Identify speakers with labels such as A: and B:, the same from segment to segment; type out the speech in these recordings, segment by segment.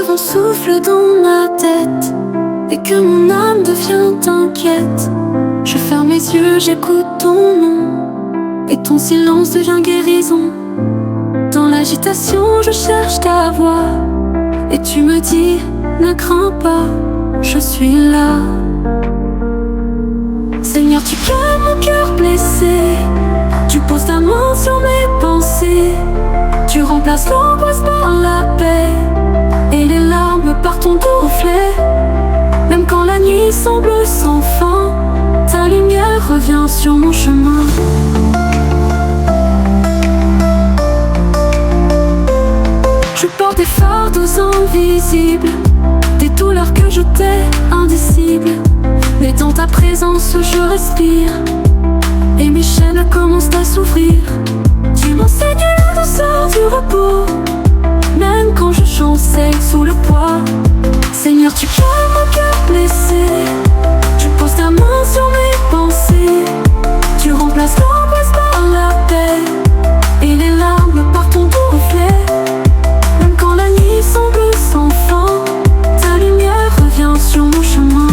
A: vent souffle dans ma tête et que mon âme devient inquiète, je ferme les yeux, j'écoute ton nom et ton silence devient guérison. Dans l'agitation, je cherche ta voix et tu me dis, ne crains pas, je suis là. Seigneur, tu calmes mon cœur blessé, tu poses ta main sur mes pensées, tu remplaces l'angoisse par la paix et les larmes par ton doux reflet. Même quand la nuit semble sans fin, ta lumière revient sur mon chemin. Je porte des fardeaux invisibles, des douleurs que je tais indicibles, mais dans ta présence je respire et mes chaînes commencent à s'ouvrir. Tu m'enseignes la douceur du repos, même quand je chancelle sous le poids. Seigneur, tu calmes mon cœur blessé, tu poses ta main sur mes pensées, tu remplaces l'angoisse par la paix et les larmes par ton doux reflet. Même quand la nuit semble sans fin, ta lumière revient sur mon chemin.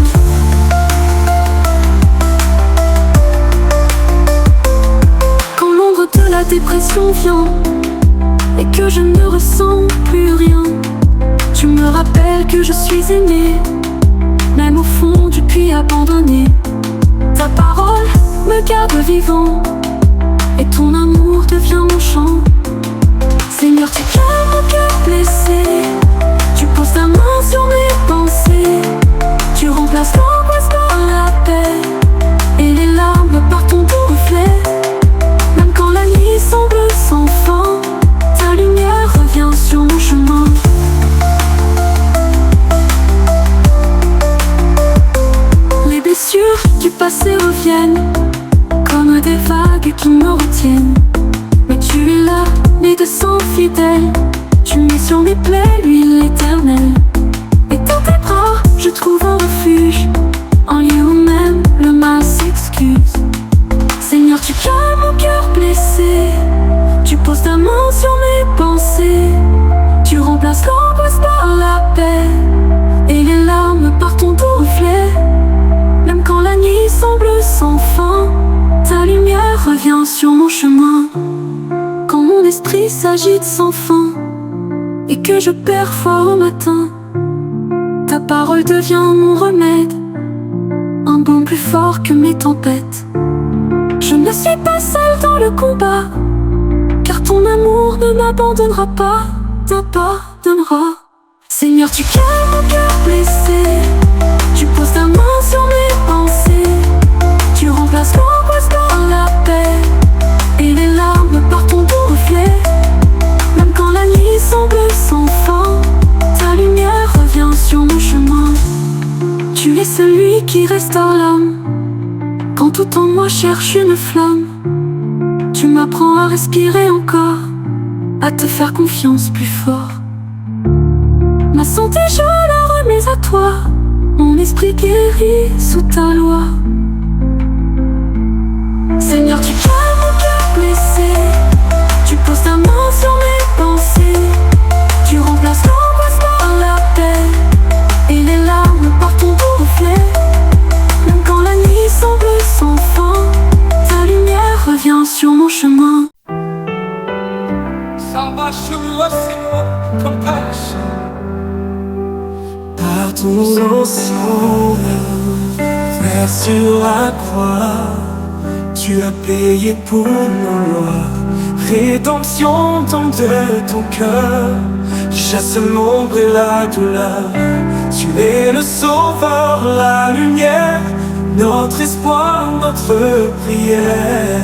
A: Quand l'ombre de la dépression vient et que je ne ressens plus rien, tu me rappelles que je suis aimé, même au fond du puits abandonné. Ta parole me garde vivant et ton amour devient mon chant. Seigneur, tu calmes mon cœur blessé, tu poses ta main sur mes pensées, tu remplaces l'angoisse par la paix et les larmes par ton doux reflet. Même quand la nuit semble sans fin, ta lumière revient sur mon chemin. Les blessures du passé reviennent comme des vagues qui me retiennent, mais tu es là, mes de sang fidèle, tu mets sur mes plaies l'huile éternelle. Et dans tes bras, je trouve un refuge, en lieu où même le mal s'excuse. Seigneur, tu calmes mon cœur blessé, tu poses ta main sur mes pensées, tu remplaces l'angoisse par la paix et les larmes par ton doux reflet. Même quand la nuit semble sans fin, ta lumière revient sur mon chemin. Quand mon esprit s'agite sans fin et que je perds foi au matin, ta parole devient mon remède, un baume plus fort que mes tempêtes. Je ne suis pas seule dans le combat, car ton amour ne m'abandonnera pas, t'abandonnera. Seigneur, tu calmes mon cœur blessé, tu poses ta main sur mes pensées, tu remplaces l'angoisse par la paix et les larmes par ton doux reflet. Même quand la nuit semble sans fin, ta lumière revient sur mon chemin. Tu es celui qui restaure l'âme quand tout en moi cherche une flamme. Tu m'apprends à respirer encore, à te faire confiance plus fort. Ma santé je la remets à toi, mon esprit guéri sous ta loi. Seigneur, tu calmes mon cœur blessé, tu poses ta main sur mes pensées, tu remplaces l'angoisse par la paix et les larmes par ton doux reflet. Même quand la nuit semble sans fin, ta lumière revient sur mon chemin.
B: Par ton sang, frère, sur la croix, tu as payé pour nos lois. Rédemption dans de ton cœur, tu chasses l'ombre et la douleur. Tu es le sauveur, la lumière, notre espoir, notre prière.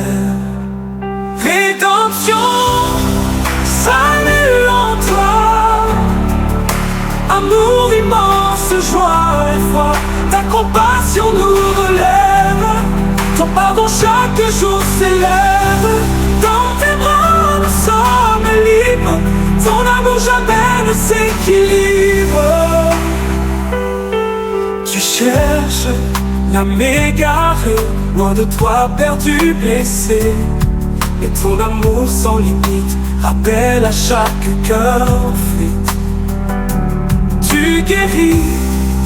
B: Rédemption, salut en toi, amour immense, joie et foi. Ta compassion nous relève, ton pardon chaque jour s'élève. Dans tes bras nous sommes libres, ton amour jamais ne s'équilibre. Tu cherches l'âme égarée, loin de toi perdu, blessé. Et ton amour sans limite rappelle à chaque cœur en fuite. Tu guéris,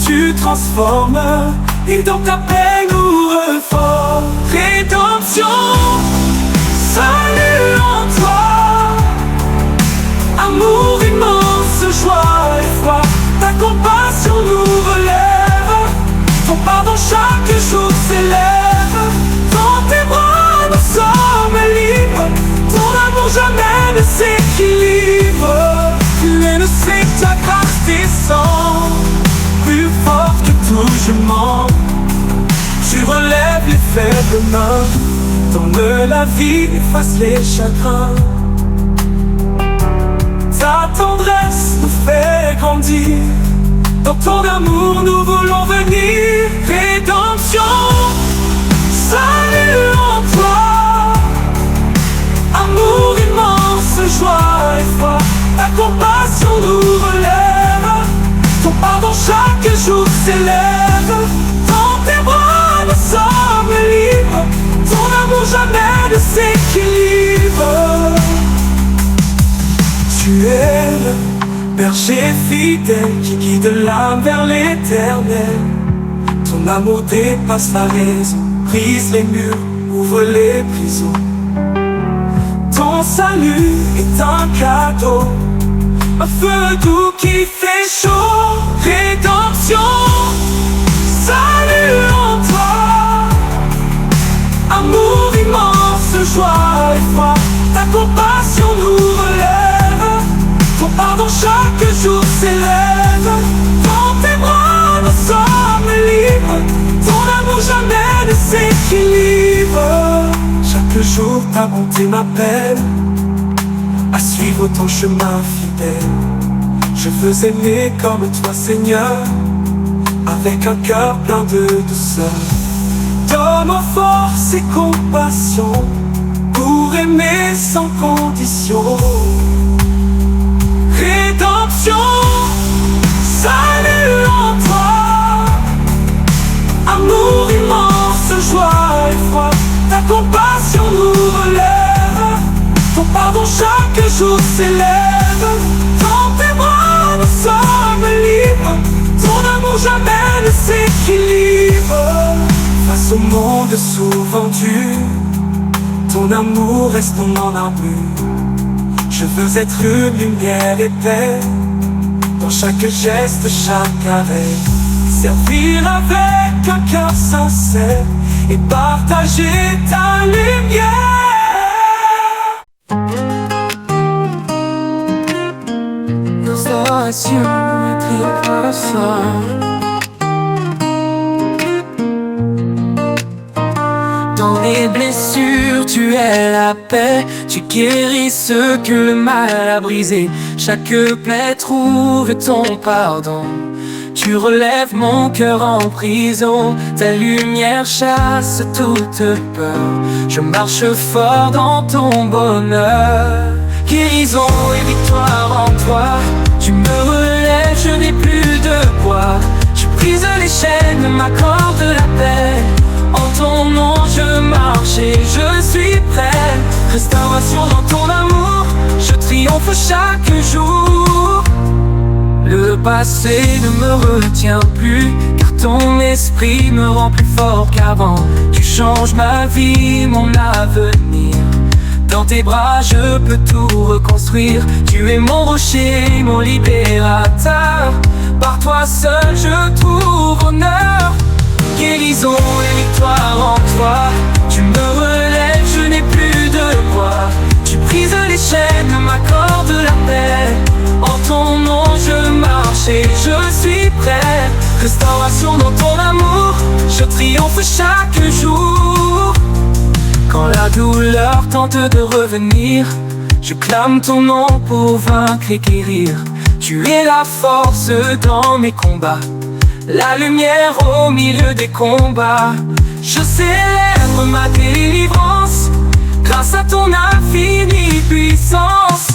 B: tu transformes, et dans ta paix nous reformes. Rédemption, salut en toi, amour immense, joie et foi. Ta compassion nous relève, ton pardon chaque jour s'élève. Dans tes bras nous sommes libres, ton amour jamais ne s'équilibre. Tu es le Christ, ta grâce descend, plus fort que tout jugement. Tu relèves les faibles mains, donne la vie, efface les chagrins. Ta tendresse nous fait grandir, dans ton amour nous voulons venir. Rédemption, salut en toi, amour immense, joie et foi. Ta compassion nous relève, ton pardon chaque jour s'élève. Dans tes bras nous sommes libres, ton amour jamais ne s'équilibre. Tu es le berger fidèle qui guide l'âme vers l'éternel. Ton amour dépasse la raison, brise les murs, ouvre les prisons. Ton salut est un cadeau, un feu doux qui fait chaud. Rédemption, salut en toi, amour immense, joie et foi. Ta compassion nous relève, ton pardon chaque jour s'élève. Dans tes bras nous sommes libres, ton amour jamais ne s'équilibre. Chaque jour ta bonté m'appelle à suivre ton chemin fidèle. Je veux aimer comme toi Seigneur, avec un cœur plein de douceur. Donne-moi force et compassion pour aimer sans condition. Rédemption, salut en toi, amour immense, joie et foi. Ta compassion nous relève, ton pardon chaque jour s'élève. Dans tes bras nous sommes libres, ton amour jamais ne s'équilibre. Face au monde souvent dur, ton amour reste mon armure. Je veux être une lumière et paix, dans chaque geste, chaque arrêt. Servir avec un cœur sincère et partager ta lumière. Restauration et préparation. Dans les blessures, tu es la paix. Tu guéris ce que le mal a brisé. Chaque plaie trouve ton pardon. Tu relèves mon cœur en prison. Ta lumière chasse toute peur. Je marche fort dans ton bonheur. Guérison et victoire en toi. Tu me relèves, je n'ai plus de poids. Tu brises les chaînes, m'accordes la paix. En ton nom je marche et je suis prêt. Restauration dans ton amour, je triomphe chaque jour. Le passé ne me retient plus, car ton esprit me rend plus fort qu'avant. Tu changes ma vie, mon avenir. Dans tes bras je peux tout reconstruire. Tu es mon rocher, mon libérateur. Par toi seul je trouve honneur. Guérison et victoire en toi. Tu me relèves, je n'ai plus de poids. Tu brises les chaînes, m'accordes la paix. En ton nom je marche et je suis prêt. Restauration dans ton amour, je triomphe chaque jour. Quand la douleur tente de revenir, je clame ton nom pour vaincre et guérir. Tu es la force dans mes combats, la lumière au milieu des combats. Je célèbre ma délivrance, grâce à ton infinie puissance.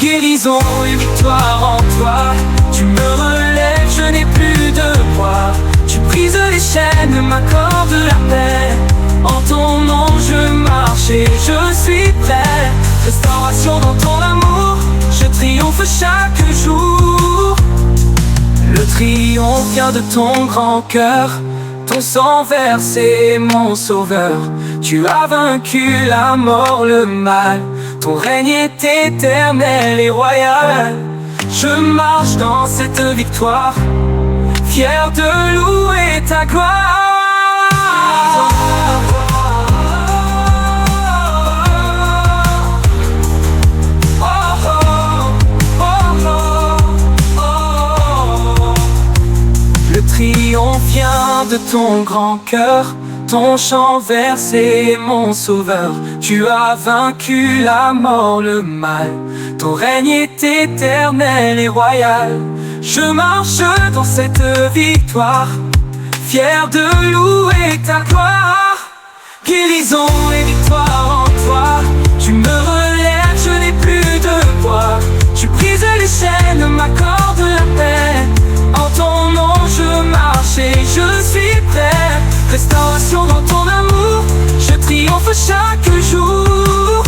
B: Guérison et victoire en toi. Tu me relèves, je n'ai plus de poids. Tu brises les chaînes, m'accordes la paix. En ton nom je marche et je suis prêt. Restauration dans ton amour, je triomphe chaque jour. Le Le triomphe vient de ton grand cœur, ton sang versé, mon sauveur. Tu as vaincu la mort, le mal, ton règne est éternel et royal. Je marche dans cette victoire, fier de louer ta gloire. Le triomphe vient de ton grand cœur, ton chant versé, mon sauveur. Tu as vaincu la mort, le mal, ton règne est éternel et royal. Je marche dans cette victoire, fier de louer ta gloire. Guérison et victoire en toi, tu me relèves, je n'ai plus de poids. Tu brises les chaînes, m'accordes la paix. En ton nom je marche et je suis prêt. Restauration dans ton amour, je triomphe chaque jour.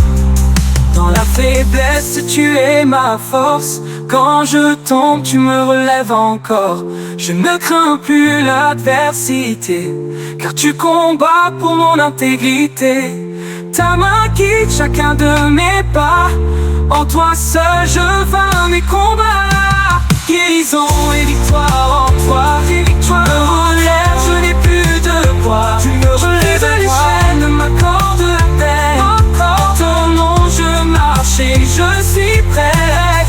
B: Dans la faiblesse tu es ma force, quand je tombe tu me relèves encore. Je ne crains plus l'adversité, car tu combats pour mon intégrité. Ta main guide chacun de mes pas, en toi seul je vainc mes combats. Guérison et victoire en toi, tu me relèves, je n'ai plus de poids. Tu me relèves les chaînes, m'accordes la paix. En ton nom je marche et je suis prêt.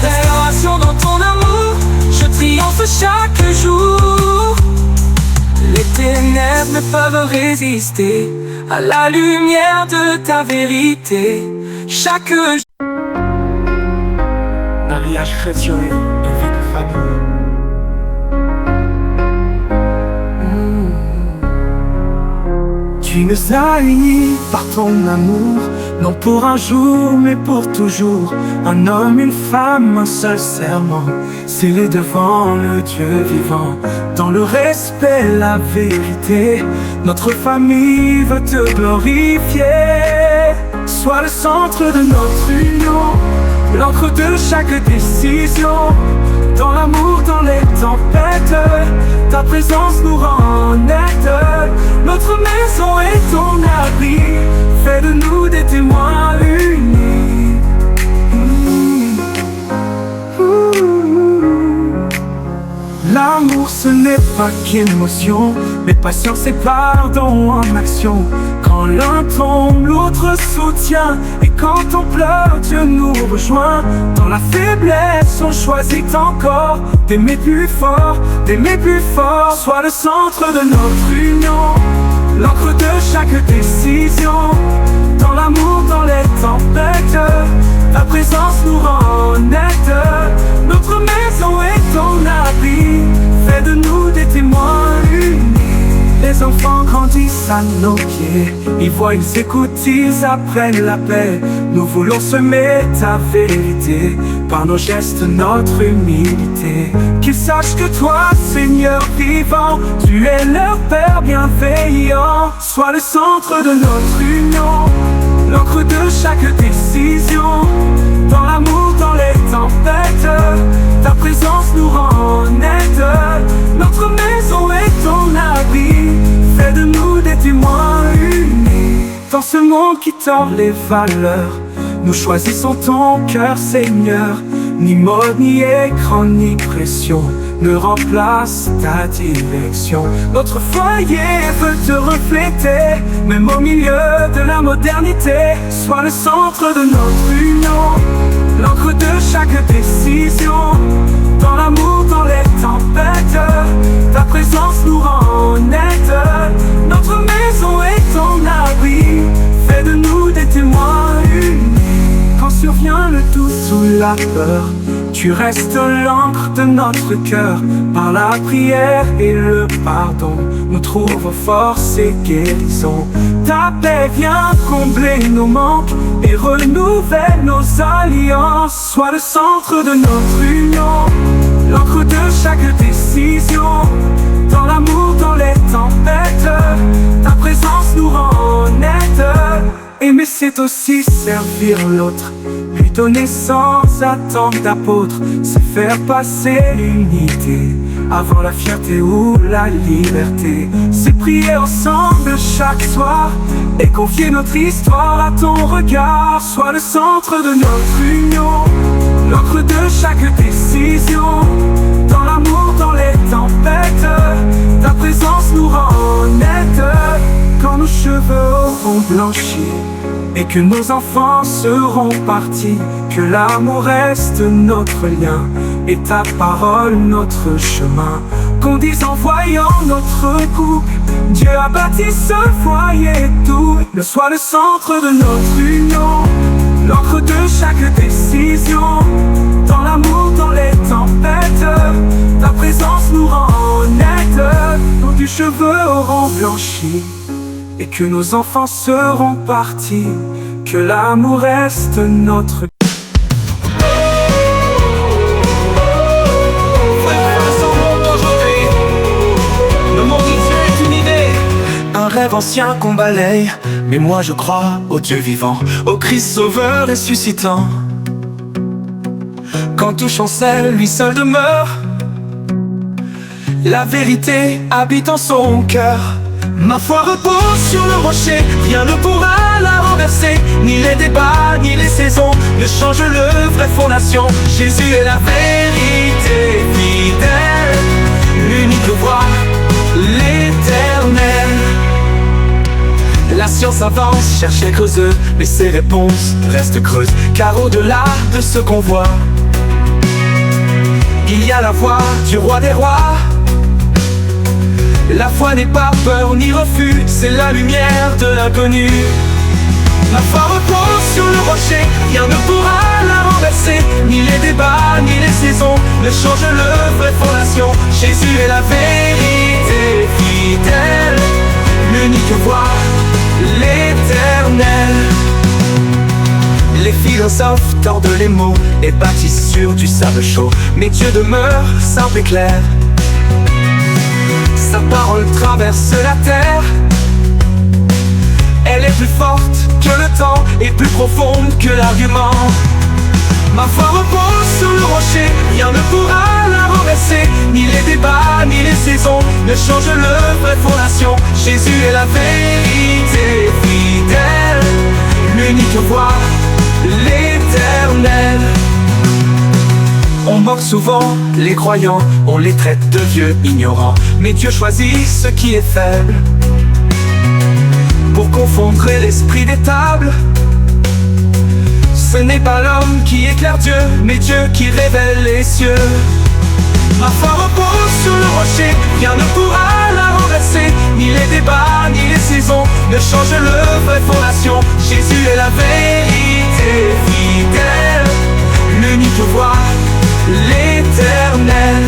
B: Restauration dans ton amour, je triomphe chaque jour. Les ténèbres ne peuvent résister à la lumière de ta vérité. Chaque jour.
C: Mariage chrétien et vie de famille. Tu nous as unis par ton amour, non pour un jour mais pour toujours. Un homme, une femme, un seul serment, scellé devant le Dieu vivant. Dans le respect, la vérité, notre famille veut te glorifier. Sois le centre de notre union, l'encre de chaque décision. Dans l'amour, dans les tempêtes, ta présence nous rend honnêtes. Notre maison est ton abri, fais de nous des témoins unis. L'amour ce n'est pas qu'émotion, mais patience et pardon en action. Quand l'un tombe, l'autre soutient, et quand on pleure, Dieu nous rejoint. Dans la faiblesse, on choisit encore d'aimer plus fort, d'aimer plus fort. Sois le centre de notre union, l'encre de chaque décision. Dans l'amour, dans les tempêtes, ta présence nous rend honnêtes. Notre maison est ton abri, fais de nous des témoins unis. Les enfants grandissent à nos pieds, ils voient, ils écoutent, ils apprennent la paix. Nous voulons semer ta vérité, par nos gestes, notre humilité. Qu'ils sachent que toi, Seigneur vivant, tu es leur Père bienveillant. Sois le centre de notre union, l'encre de chaque décision. Dans l'amour, dans les tempêtes, ta présence nous rend honnêtes. Notre maison est ton abri, fais de nous des témoins unis. Dans ce monde qui tord les valeurs, nous choisissons ton cœur, Seigneur. Ni mode, ni écran, ni pression ne remplace ta direction. Notre foyer veut te refléter, même au milieu de la modernité. Sois le centre de notre union, l'encre de chaque décision. Dans l'amour, dans les tempêtes, ta présence nous rend honnêtes. Notre maison est ton abri, fais de nous des témoins unis. Quand survient le doute ou la peur, tu restes l'encre de notre cœur. Par la prière et le pardon, nous trouvons force et guérison. Ta paix vient combler nos manques et renouvelle nos alliances. Sois le centre de notre union, l'encre de chaque décision. Dans l'amour, dans les tempêtes, ta présence nous rend honnêtes. Aimer c'est aussi servir l'autre, donner sans attendre d'apôtre, c'est faire passer l'unité. avant la fierté ou la liberté. C'est prier ensemble chaque soir et confier notre histoire à ton regard. Sois le centre de notre union, l'encre de chaque décision. Dans l'amour, dans les tempêtes, ta présence nous rend honnêtes. Quand nos cheveux auront blanchi et que nos enfants seront partis, que l'amour reste notre lien et ta parole notre chemin. Qu'on dise en voyant notre couple, Dieu a bâti ce foyer doux. Ne sois le centre de notre union, l'encre de chaque décision. Dans l'amour, dans les tempêtes, ta présence nous rend honnêtes. Quand tes cheveux auront blanchi et que nos enfants seront partis, que l'amour reste notre.
B: Le monde est une idée, un rêve ancien qu'on balaye. Mais moi je crois au Dieu vivant, au Christ sauveur ressuscitant. Quand tout chancelle, lui seul demeure. La vérité habite en son cœur. Ma foi repose sur le rocher, rien ne pourra la renverser. Ni les débats, ni les saisons ne changent le vrai fondation. Jésus est la vérité fidèle, l'unique voie, l'éternel. La science avance, cherche les creuseux, mais ses réponses restent creuses. Car au-delà de ce qu'on voit, il y a la voix du roi des rois. La foi n'est pas peur ni refus, c'est la lumière de l'inconnu. Ma foi repose sur le rocher, rien ne pourra la renverser. Ni les débats, ni les saisons ne changent le vrai fondation. Jésus est la vérité fidèle, l'unique voie, l'éternel. Les philosophes tordent les mots et bâtissent sur du sable chaud. Mais Dieu demeure simple et clair. Sa parole traverse la terre. Elle est plus forte que le temps et plus profonde que l'argument. Ma foi repose sur le rocher, rien ne pourra la renverser. Ni les débats, ni les saisons ne changent le vrai fondation. Jésus est la vérité fidèle, l'unique voie, l'éternel. On moque souvent les croyants, on les traite de vieux ignorants. Mais Dieu choisit ce qui est faible pour confondre l'esprit des tables. Ce n'est pas l'homme qui éclaire Dieu, mais Dieu qui révèle les cieux. Ma foi repose sur le rocher, rien ne pourra la renverser. Ni les débats, ni les saisons ne changent le vrai fondation. Jésus est la vérité fidèle, l'unique voie, l'éternel.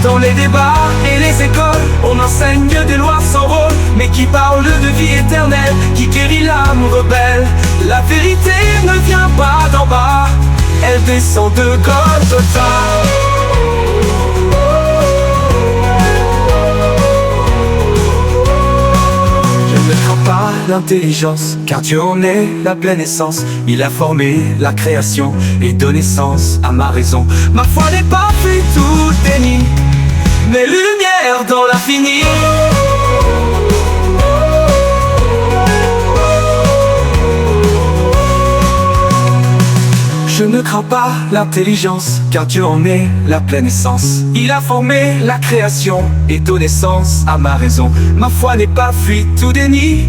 B: Dans les débats et les écoles, on enseigne des lois sans rôle, mais qui parle de vie éternelle, qui guérit l'âme rebelle. La vérité ne vient pas d'en bas, elle descend de Golgotha. Je ne crains pas l'intelligence, car Dieu en est la pleine essence. Il a formé la création et donné sens à ma raison. Ma foi n'est pas fait tout déni, mais lumière dans l'infini. Je ne crains pas l'intelligence, car Dieu en est la pleine essence. Il a formé la création et donné sens à ma raison. Ma foi n'est pas fuite ou déni,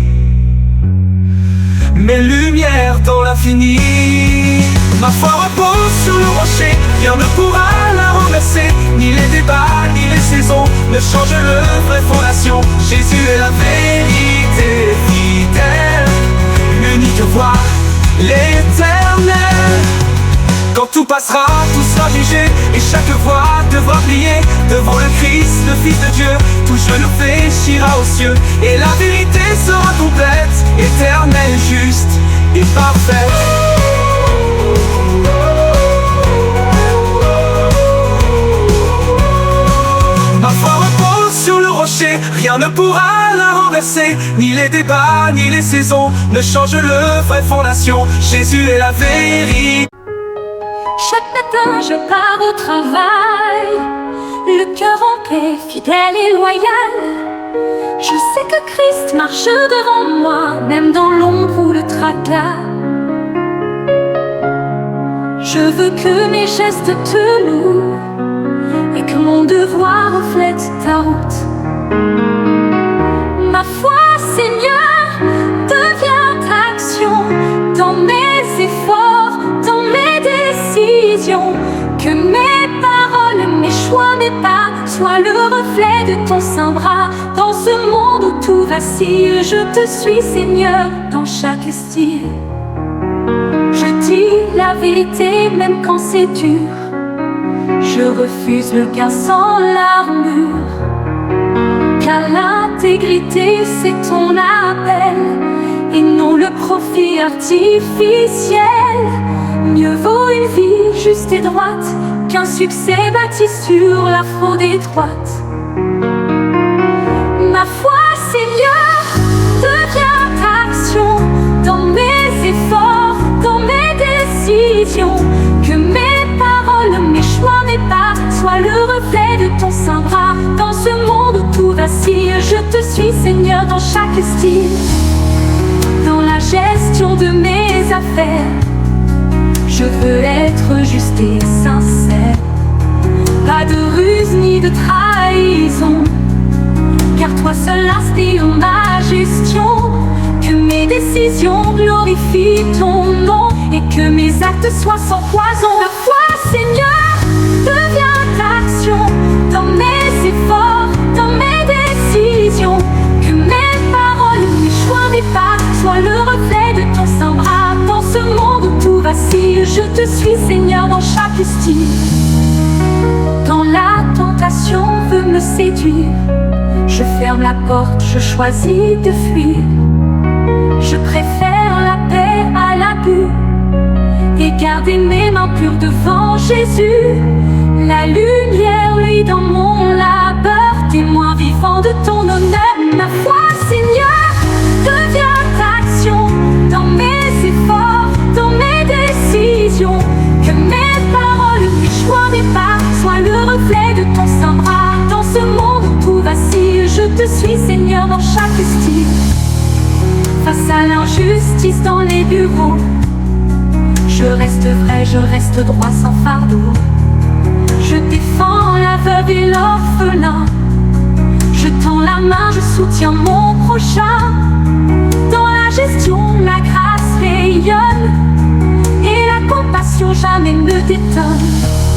B: mais lumière dans l'infini. Ma foi repose sur le rocher, rien ne pourra la renverser. Ni les débats, ni les saisons ne changent le vrai fondation. Jésus est la vérité fidèle, l'unique voie, l'éternel. Quand tout passera, tout sera jugé, et chaque voix devra plier devant le Christ, le Fils de Dieu. Tout genou fléchira aux cieux, et la vérité sera complète, éternelle, juste et parfaite. Ma foi repose sur le rocher, rien ne pourra la renverser. Ni les débats, ni les saisons ne changent le vrai fondation. Jésus est la vérité.
A: Chaque matin je pars au travail, le cœur en paix, fidèle et loyal. Je sais que Christ marche devant moi, même dans l'ombre ou le tracas. Je veux que mes gestes te louent et que mon devoir reflète ta route. Ma foi, Seigneur, devient action dans mes efforts, dans mes décisions. Que mes paroles, mes choix, mes pas soient le reflet de ton saint bras. Dans ce monde où tout vacille, je te suis, Seigneur, dans chaque style. Je dis la vérité même quand c'est dur. Je refuse le gain sans l'armure. Car l'intégrité c'est ton appel et non le profit artificiel. Mieux vaut une vie juste et droite qu'un succès bâti sur la fraude étroite. Ma foi, Seigneur, devient action dans mes efforts, dans mes décisions. Que mes paroles, mes choix, mes pas soient le reflet de ton saint bras. Dans ce monde où tout vacille, je te suis, Seigneur, dans chaque style. Dans la gestion de mes affaires, je veux être juste et sincère. Pas de ruse ni de trahison, car toi seul inspire ma gestion. Que mes décisions glorifient ton nom et que mes actes soient sans poison. Ma foi, Seigneur, devient action dans mes efforts, dans mes décisions. Que mes paroles, mes choix, mes pas soient le reflet de ton saint bras. Dans ce monde où tout vacille, je te suis, Seigneur, dans chaque style. Quand la tentation veut me séduire, je ferme la porte, je choisis de fuir. Je préfère la paix à l'abus et garder mes mains pures devant Jésus. La lumière, lui, dans mon labeur, témoin vivant de ton honneur. Ma foi, Seigneur, devient action dans mes efforts, dans mes décisions. Que mes paroles, mes choix, mes pas soient le reflet de ton saint bras. Dans ce monde où tout vacille, je te suis, Seigneur, dans chaque style. Face à l'injustice dans les bureaux, je reste vrai, je reste droit sans fardeau. Je défends la veuve et l'orphelin. Je tends la main, je soutiens mon prochain. Dans la gestion, la grâce rayonne et la compassion jamais ne détonne.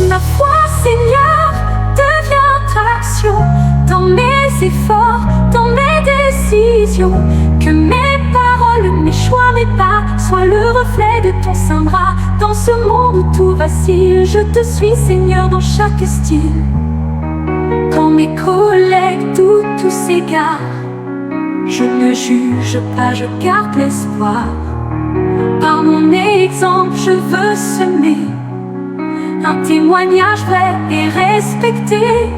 A: Ma foi, Seigneur, devient action dans mes efforts, dans mes décisions. Que mes paroles, mes choix, mes pas soient le reflet de ton saint bras. Dans ce monde où tout vacille, je te suis, Seigneur, dans chaque style. Quand mes collègues doutent ou s'égarent, je ne juge pas, je garde l'espoir. Par mon exemple, je veux semer un témoignage vrai et respecté.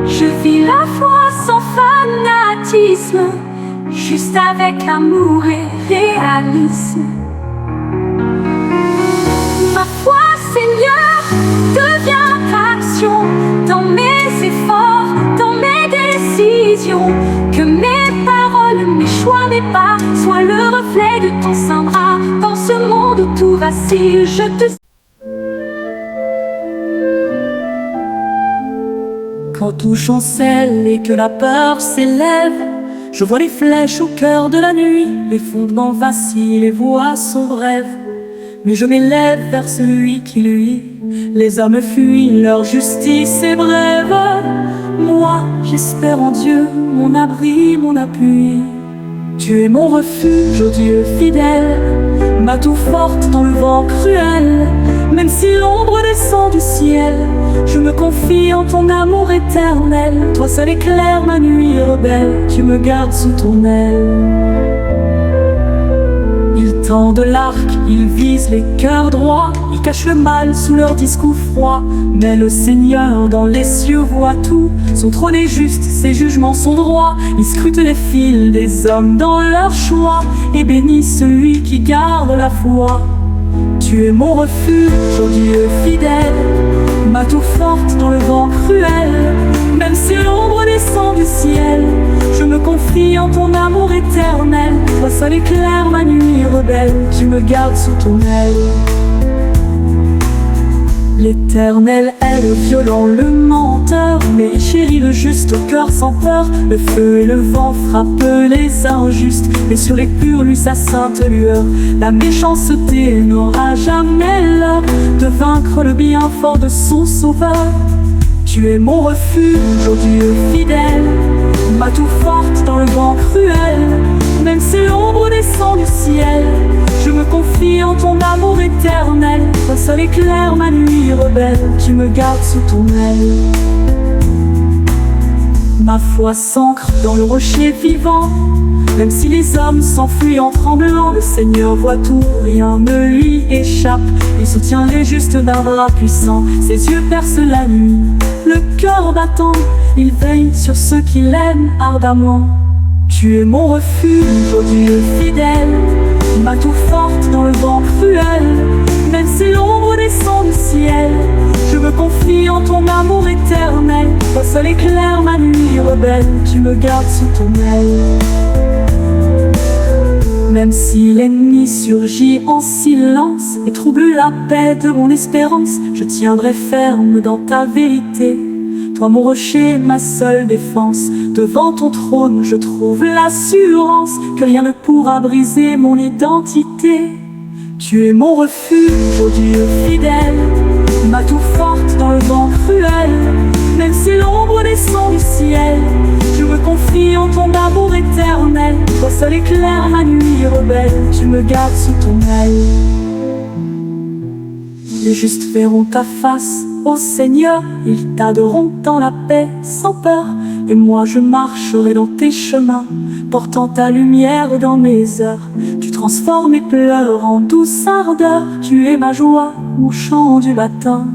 A: Je vis la foi sans fanatisme, juste avec amour et réalisme. Ma foi, Seigneur, devient action dans mes efforts, dans mes décisions. Que mes paroles, mes choix, mes pas soient le reflet de ton saint bras. Dans ce monde où tout vacille, je te... Quand tout chancelle et que la peur s'élève, je vois les flèches au cœur de la nuit. Les fondements vacillent, les voies sont brèves, mais je m'élève vers celui qui lui. Les hommes fuient, leur justice est brève. Moi, j'espère en Dieu, mon abri, mon appui. Tu es mon refuge, ô Dieu fidèle, ma tour forte dans le vent cruel. Même si l'ombre descend du ciel, je me confie en ton amour éternel. Toi seul éclaire ma nuit rebelle, tu me gardes sous ton aile. Ils tendent l'arc, ils visent les cœurs droits, ils cachent le mal sous leur discours froid. Mais le Seigneur dans les cieux voit tout, son trône est juste, ses jugements sont droits. Il scrute les fils des hommes dans leur choix et bénit celui qui garde la foi. Tu es mon refuge, ô Dieu fidèle, ma ma tour forte dans le vent cruel. Même si l'ombre descend du ciel, je me confie en ton amour éternel. Toi seul éclaire ma nuit rebelle, tu me gardes sous ton aile. L'Éternel est le violent, le menteur, mais chérit le juste au cœur sans peur. Le feu et le vent frappent les injustes, mais sur les purs lui sa sainte lueur. La méchanceté n'aura jamais l'heure de vaincre le bien fort de son sauveur. Tu es mon refuge, ô Dieu fidèle, ma tour forte dans le vent cruel. Même si l'ombre descend du ciel, je me confie en ton amour éternel. Toi seul éclaire ma nuit rebelle, tu me gardes sous ton aile. Ma foi s'ancre dans le rocher vivant. Même si les hommes s'enfuient en tremblant, le Seigneur voit tout, rien ne lui échappe. Il soutient les justes d'un bras puissant. Ses yeux percent la nuit, le cœur battant. Il veille sur ceux qui l'aiment ardemment. Tu es mon refuge, ô Dieu fidèle, ma tour forte dans le vent cruel. Même si l'ombre descend du ciel, je me confie en ton amour éternel. Toi seul éclaire ma nuit rebelle, tu me gardes sous ton aile. Même si l'ennemi surgit en silence et trouble la paix de mon espérance, je tiendrai ferme dans ta vérité. Toi mon rocher, ma seule défense. Devant ton trône je trouve l'assurance que rien ne pourra briser mon identité. Tu es mon refuge, ô Dieu fidèle, ma tour forte dans le vent cruel. Même si l'ombre descend du ciel, je me confie en ton amour éternel. Toi seul éclaire ma nuit rebelle, tu me gardes sous ton aile. Les justes verront ta face, ô Seigneur, ils t'adoreront dans la paix sans peur. Et moi je marcherai dans tes chemins, portant ta lumière dans mes heures. Tu transformes mes pleurs en douce ardeur, tu es ma joie au chant du matin.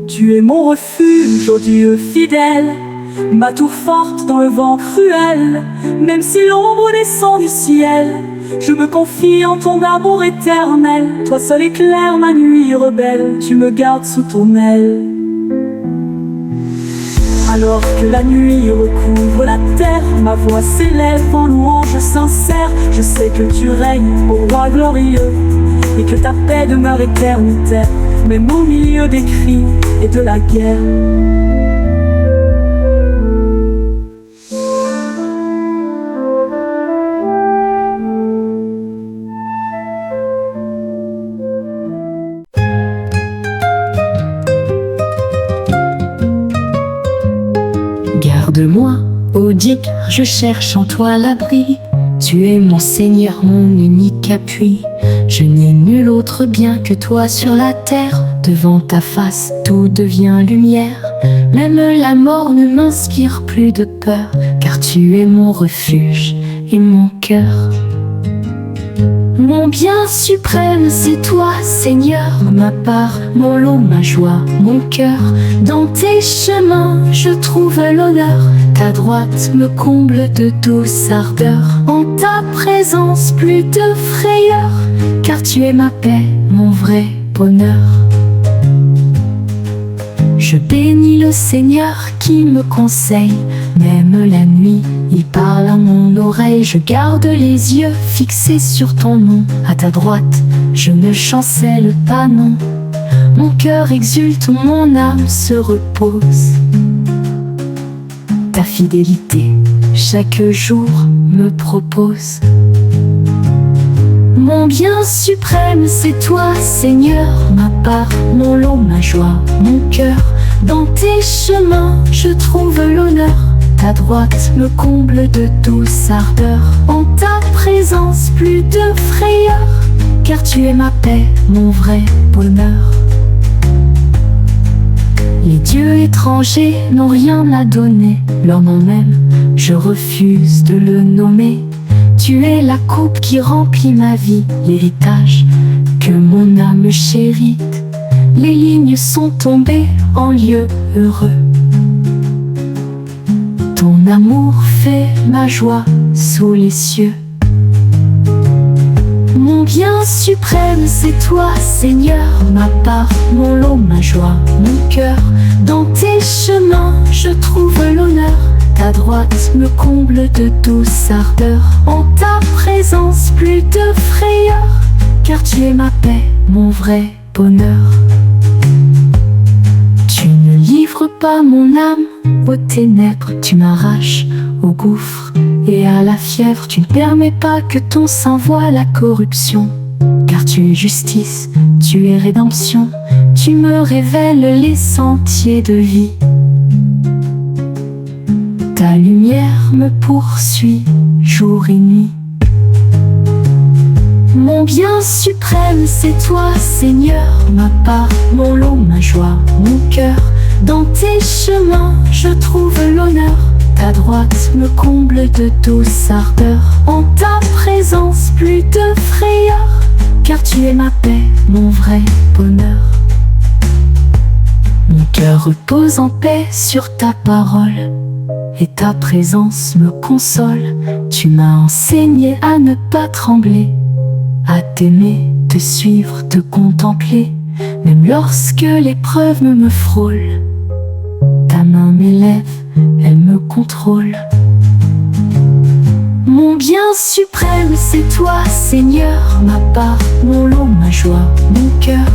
A: Tu es mon refuge, ô Dieu fidèle, ma tour forte dans le vent cruel. Même si l'ombre descend du ciel, je me confie en ton amour éternel. Toi seul éclaire ma nuit rebelle, tu me gardes sous ton aile. Alors que la nuit recouvre la terre, ma voix s'élève en louange sincère. Je sais que tu règnes, ô roi glorieux, et que ta paix demeure éternitaire, même au milieu des cris et de la guerre.
D: Garde-moi, ô Dieu, car je cherche en toi l'abri. Tu es mon Seigneur, mon unique appui. Je n'ai nul autre bien que toi sur la terre. Devant ta face, tout devient lumière. Même la mort ne m'inspire plus de peur, car tu es mon refuge et mon cœur. Mon bien suprême, c'est toi, Seigneur, ma part, mon lot, ma joie, mon cœur. Dans tes chemins, je trouve l'honneur. Ta droite me comble de douce ardeur. En ta présence, plus de frayeur, car tu es ma paix, mon vrai bonheur. Je bénis le Seigneur qui me conseille. Même la nuit, il parle à mon oreille. Je garde les yeux fixés sur ton nom. À ta droite, je ne chancelle pas, non. Mon cœur exulte, mon âme se repose. Ta fidélité, chaque jour, me propose. Mon bien suprême, c'est toi, Seigneur, ma part, mon lot, ma joie, mon cœur. Dans tes chemins, je trouve l'honneur. Ta droite me comble de douce ardeur. En ta présence, plus de frayeur, car tu es ma paix, mon vrai bonheur. Les dieux étrangers n'ont rien à donner. Leur nom même, je refuse de le nommer. Tu es la coupe qui remplit ma vie, l'héritage que mon âme chérit. Les lignes sont tombées en lieu heureux. Ton amour fait ma joie sous les cieux. Mon bien suprême, c'est toi, Seigneur, ma part, mon lot, ma joie, mon cœur. Dans tes chemins, je trouve l'honneur. Ta droite me comble de douce ardeur. En ta présence, plus de frayeur, car tu es ma paix, mon vrai bonheur. Tu ne livres pas mon âme aux ténèbres, tu m'arraches au gouffre et à la fièvre. Tu ne permets pas que ton sang voie la corruption, car tu es justice, tu es rédemption. Tu me révèles les sentiers de vie. Ta lumière me poursuit jour et nuit. Mon bien suprême, c'est toi, Seigneur, ma part, mon lot, ma joie, mon cœur. Dans tes chemins, je trouve l'honneur. Ta droite me comble de douce ardeur. En ta présence, plus de frayeur, car tu es ma paix, mon vrai bonheur. Mon cœur repose en paix sur ta parole, et ta présence me console. Tu m'as enseigné à ne pas trembler, à t'aimer, te suivre, te contempler, même lorsque l'épreuve me frôle. Ta main m'élève, elle me contrôle. Mon bien suprême, c'est toi, Seigneur, ma part, mon lot, ma joie, mon cœur.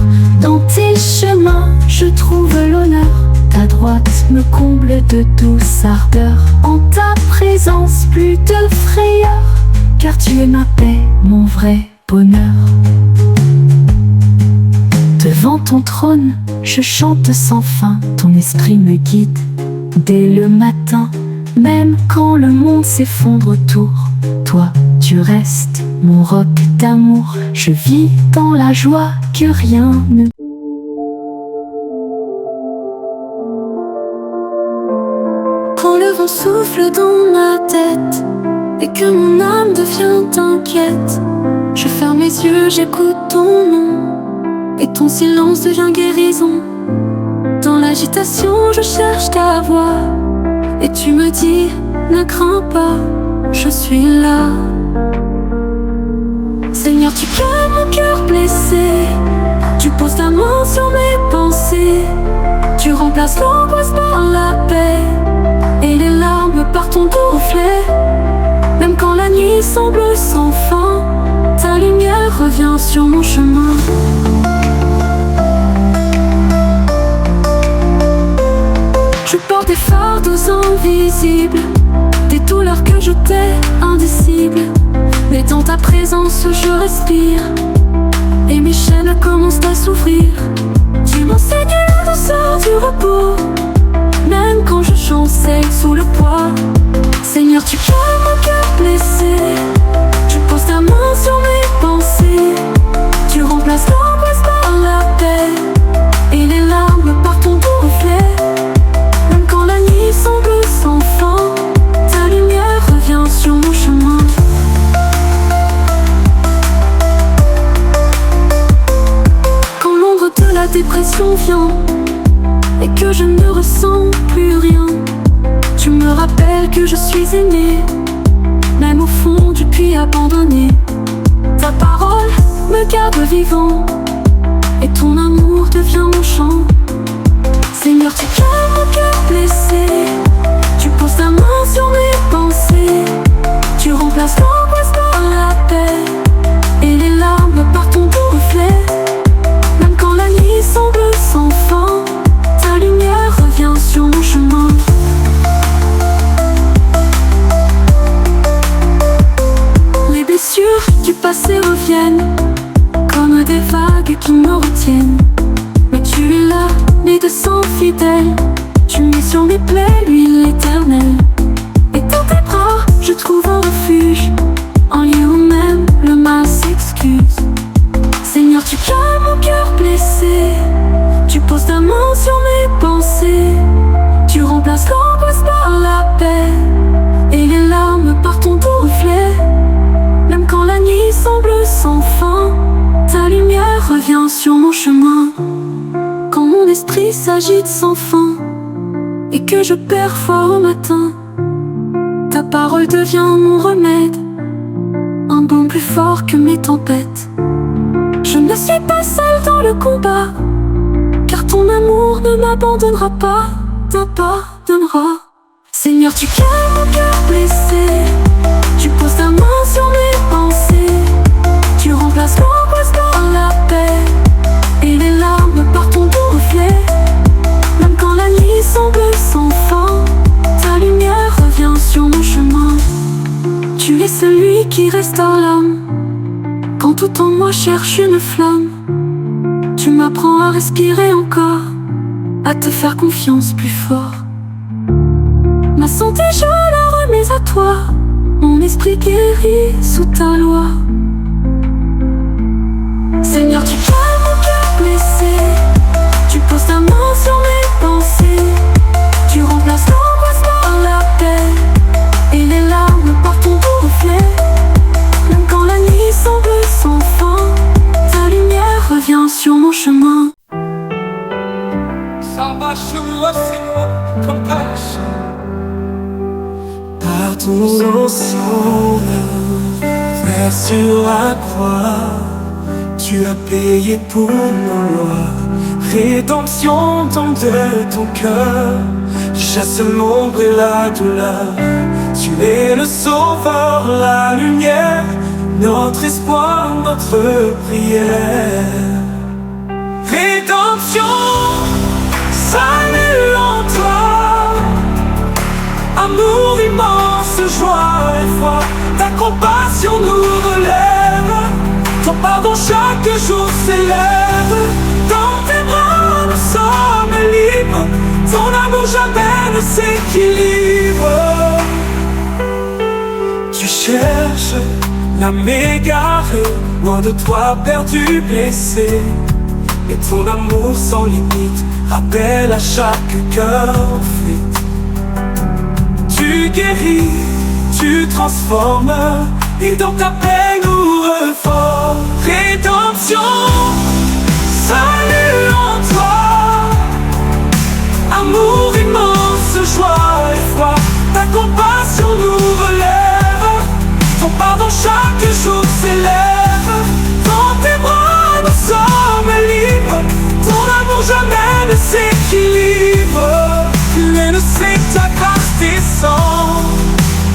D: Dans tes chemins, je trouve l'honneur. Ta droite me comble de douce ardeur. En ta présence, plus de frayeur, car tu es ma paix, mon vrai bonheur. Devant ton trône, je chante sans fin. Ton esprit me guide dès le matin, même quand le monde s'effondre autour. Toi, tu restes mon roc d'amour. Je vis dans la joie que rien ne...
A: Quand le vent souffle dans ma tête et que mon âme devient inquiète, je ferme mes yeux, j'écoute ton nom, et ton silence devient guérison. Dans l'agitation, je cherche ta voix, et tu me dis, ne crains pas, je suis là. Seigneur, tu calmes mon cœur blessé, tu poses ta main sur mes pensées, tu remplaces l'angoisse par la paix, et les larmes par ton doux reflet. Même quand la nuit semble sans fin, ta lumière revient sur mon chemin. Je porte des fardeaux invisibles, des douleurs que je tais indicibles. Mais dans ta présence je respire, et mes chaînes commencent à s'ouvrir. Tu m'enseignes la douceur du repos, même quand je chancelle sous le poids. Seigneur, tu calmes mon cœur blessé, tu poses ta main sur mes pensées, tu remplaces l'angoisse par la paix, et les larmes par ton doux reflet. Même quand la nuit semble sans fin, ta lumière revient sur mon chemin. Quand l'ombre de la dépression vient et que je ne ressens plus rien, tu me rappelles que je suis aimé, même au fond du puits abandonné. Ta parole me garde vivant, et ton amour devient mon chant. Seigneur, tu calmes mon cœur blessé, tu poses ta main sur mes pensées, tu remplaces l'angoisse par la paix, et les larmes par ton doux reflet. Même quand la nuit semble sans fin, ta lumière revient sur mon chemin. Les blessures du passé reviennent comme des vagues qui me retiennent, mais tu es là, né de sang fidèle. Tu mets sur mes plaies l'huile éternelle, et dans tes bras je trouve un refuge, en lieu où même le mal s'excuse. Seigneur, tu calmes mon cœur blessé, tu poses ta main sur mes pensées, tu remplaces l'angoisse par la paix, et les larmes par ton doux reflet. Même quand la nuit semble sans fin, ta lumière revient sur mon chemin. Quand mon esprit s'agite sans fin, et que je perds foi au matin, ta parole devient mon remède, un baume plus fort que mes tempêtes. Je ne suis pas seule dans le combat, car ton amour ne m'abandonnera pas, t'abandonnera. Seigneur, tu calmes mon cœur blessé, tu poses ta main sur mes pensées, tu remplaces l'angoisse par la paix, et les larmes par ton doux reflet. Même quand la nuit semble sans fin, ta lumière revient sur mon chemin. Tu es celui qui restaure l'âme, quand tout en moi cherche une flamme. Tu m'apprends à respirer encore, à te faire confiance plus fort. Ma santé je la remets à toi, mon esprit guéri sous ta loi. Seigneur, tu calmes mon cœur blessé, tu poses ta main sur mes pensées, tu remplaces l'angoisse par la paix, et les larmes par ton doux reflet. Même quand la nuit semble sans fin, ta lumière revient sur mon chemin.
C: Par ton sang, frère sur la croix, tu as payé pour nos lois. Rédemption tombe de ton cœur, chasse l'ombre et la douleur. Tu es le sauveur, la lumière, notre espoir, notre prière. Rédemption, salut en toi, amour immense, joie et foi. Ta compassion nous relève, ton pardon chaque jour s'élève. Dans tes bras nous sommes libres, ton amour jamais ne s'équilibre. Tu cherches l'âme égarée, loin de toi perdu, blessé. Et ton amour sans limite rappelle à chaque cœur en fuite. Tu guéris, tu transformes, et dans ta paix nous reformes. Rédemption, salut en toi, amour immense, joie et foi. Ta compassion nous relève, ton pardon chaque jour s'élève. Dans tes bras nous sommes libres, ton amour jamais ne s'équilibre. Pleine c'est ta grâce descend,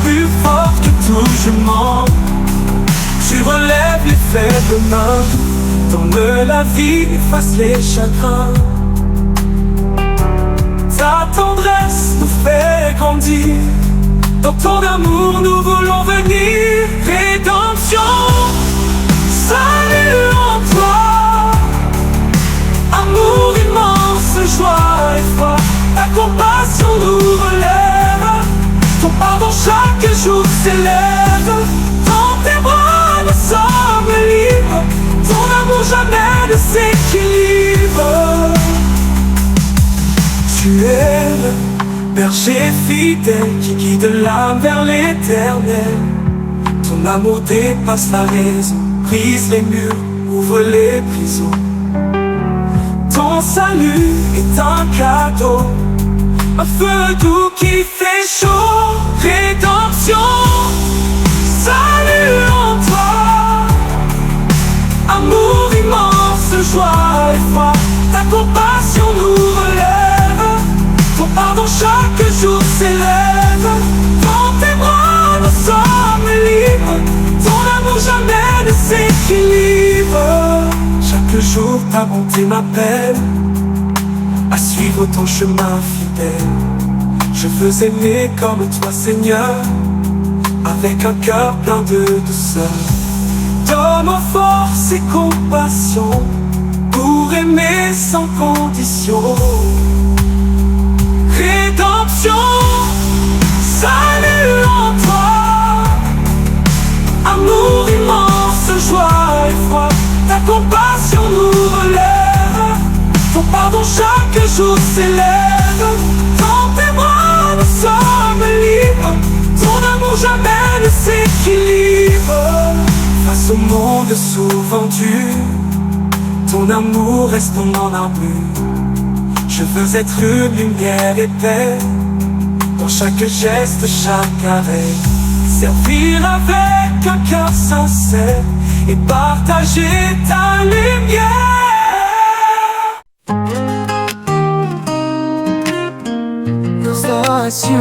C: plus fort que tout jugement. Tu relèves les faibles mains, donne la vie, efface les chagrins. Ta tendresse nous fait grandir, dans ton amour nous voulons venir. Rédemption, salut en toi, amour immense, joie et foi. Ta compassion nous relève, ton pardon chaque jour s'élève. Dans tes bras nous sommes libres, ton amour jamais ne s'équilibre. Tu es le berger fidèle qui guide l'âme vers l'éternel. Ton amour dépasse la raison, brise les murs, ouvre les prisons. Ton salut est un cadeau, un feu doux qui fait chaud. Rédemption, salut en toi, amour immense, joie et foi. Ta compassion nous relève, ton pardon chaque jour s'élève. Dans tes bras nous sommes libres, ton amour jamais ne s'équilibre. Chaque jour ta bonté m'appelle à suivre ton chemin fidèle. Je veux aimer comme toi Seigneur, avec un cœur plein de douceur. Donne-moi force et compassion pour aimer sans condition. Rédemption, salut en toi, amour immense, joie et foi. Ta compassion nous relève, ton pardon chaque jour s'élève. Dans tes bras nous sommes libres, ton amour jamais ne s'équilibre. Face au monde souvent dur, ton amour reste mon armure. Je veux être une lumière et paix, dans chaque geste, chaque arrêt.
B: servir avec un cœur sincère et partager ta lumière. Restauration,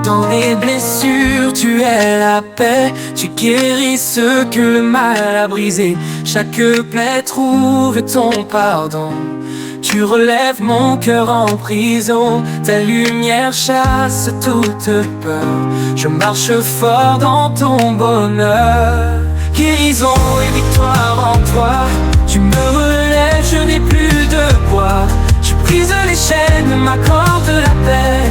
B: dans les blessures, tu es la paix. Tu guéris ce que le mal a brisé. Chaque plaie trouve ton pardon. Tu relèves mon cœur en prison. Ta lumière chasse toute peur. Je marche fort dans ton bonheur. Guérison et victoire en toi. Tu me relèves, je n'ai plus de poids. Tu brises les chaînes, m'accordes la paix.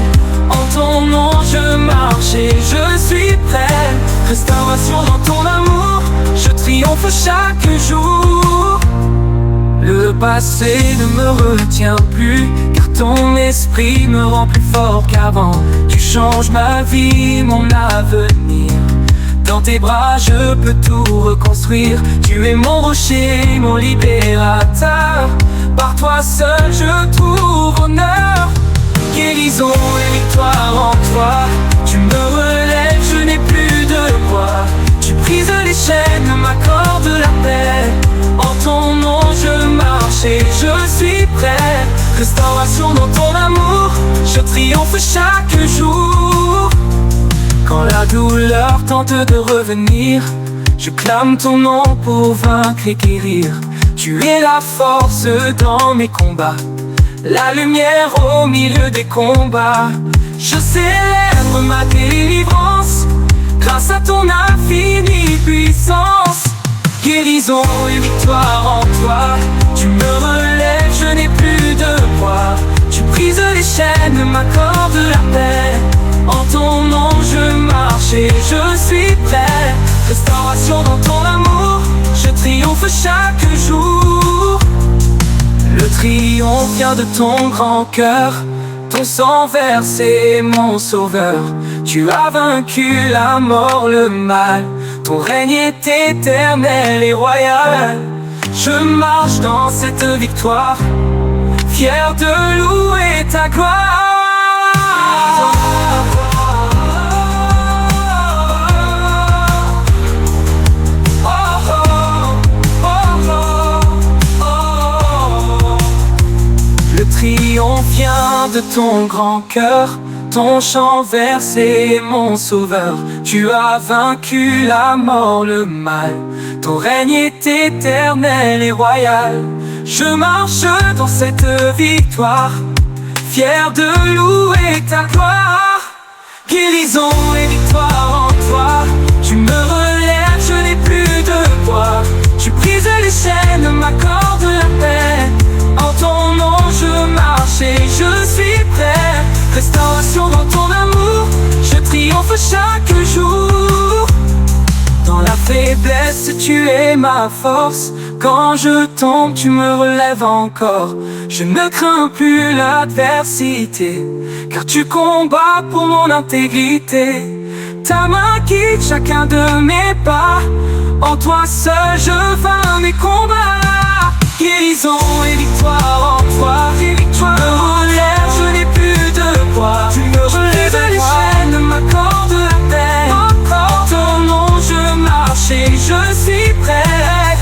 B: En ton nom je marche et je suis prêt. Restauration dans ton amour, je triomphe chaque jour. Le passé ne me retient plus, car ton esprit me rend plus fort qu'avant. Tu changes ma vie, mon avenir. Dans tes bras je peux tout reconstruire. Tu es mon rocher, mon libérateur. Par toi seul je trouve honneur. Guérison et victoire en toi. Tu me relèves, je n'ai plus de poids. Tu brises les chaînes, m'accordes la paix. En ton nom je marche et je suis prêt. Restauration dans ton amour, je triomphe chaque jour. Quand la douleur tente de revenir, je clame ton nom pour vaincre et guérir. Tu es la force dans mes combats, la lumière au milieu des combats. Je célèbre ma délivrance, grâce à ton infinie puissance. Guérison et victoire en toi. Tu me relèves, je n'ai plus de poids. Tu brises les chaînes, m'accordes la paix. En ton nom je marche et je suis prêt. Restauration dans ton amour, je triomphe chaque jour. Le triomphe vient de ton grand cœur. Ton sang versé, mon sauveur. Tu as vaincu la mort, le mal. Ton règne est éternel et royal. Je marche dans cette victoire, fier de louer ta gloire. Le triomphe vient de ton grand cœur. Ton chant versé, mon sauveur. Tu as vaincu la mort, le mal. Ton règne est éternel et royal. Je marche dans cette victoire, fier de louer ta gloire. Guérison et victoire en toi. Tu me relèves, je n'ai plus de poids. Tu brises les chaînes, m'accordes la paix. En ton nom je marche et je suis prêt. Restauration dans ton amour, je triomphe chaque jour. Dans la faiblesse, tu es ma force. Quand je tombe, tu me relèves encore. Je ne crains plus l'adversité, car tu combats pour mon intégrité. Ta main guide chacun de mes pas. En toi seul, je vains mes combats. Guérison et victoire en toi. Tu me relèves, je n'ai plus de poids. Tu me relèves les chaînes, m'accordes la paix. En ton nom je marche et je suis prêt.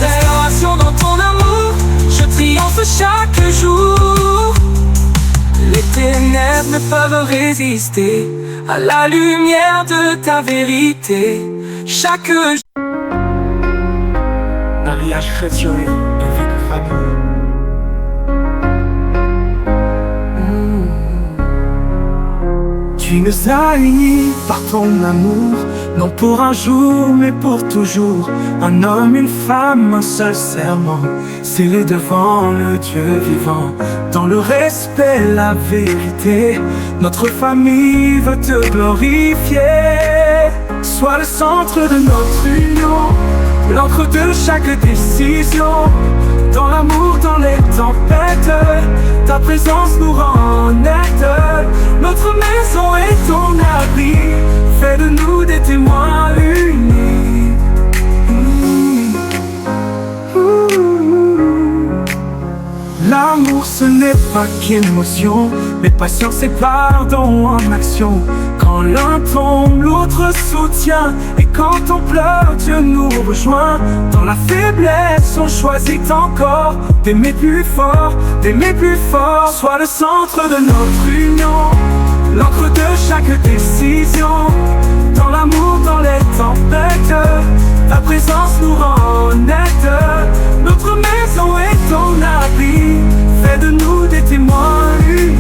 B: Restauration dans ton amour, je triomphe chaque jour. Les ténèbres ne peuvent résister à la lumière de ta vérité. Chaque jour.
C: Mariage chrétien. Tu nous as unis par ton amour, non pour un jour mais pour toujours. Un homme, une femme, un seul serment, scellé devant le Dieu vivant. Dans le respect, la vérité, notre famille veut te glorifier. Sois le centre de notre union, l'encre de chaque décision. Dans l'amour, dans les tempêtes, ta présence nous rend honnêtes. Notre maison est ton abri, fais de nous des témoins unis. L'amour ce n'est pas qu'émotion, mais patience et pardon en action. Quand l'un tombe, l'autre soutient, et quand on pleure, Dieu nous rejoint. Dans la faiblesse, on choisit encore d'aimer plus fort, d'aimer plus fort. Sois le centre de notre union, l'encre de chaque décision. Dans l'amour, dans les tempêtes, ta présence nous rend honnêtes. Notre maison est ton abri, fais de nous des témoins unis.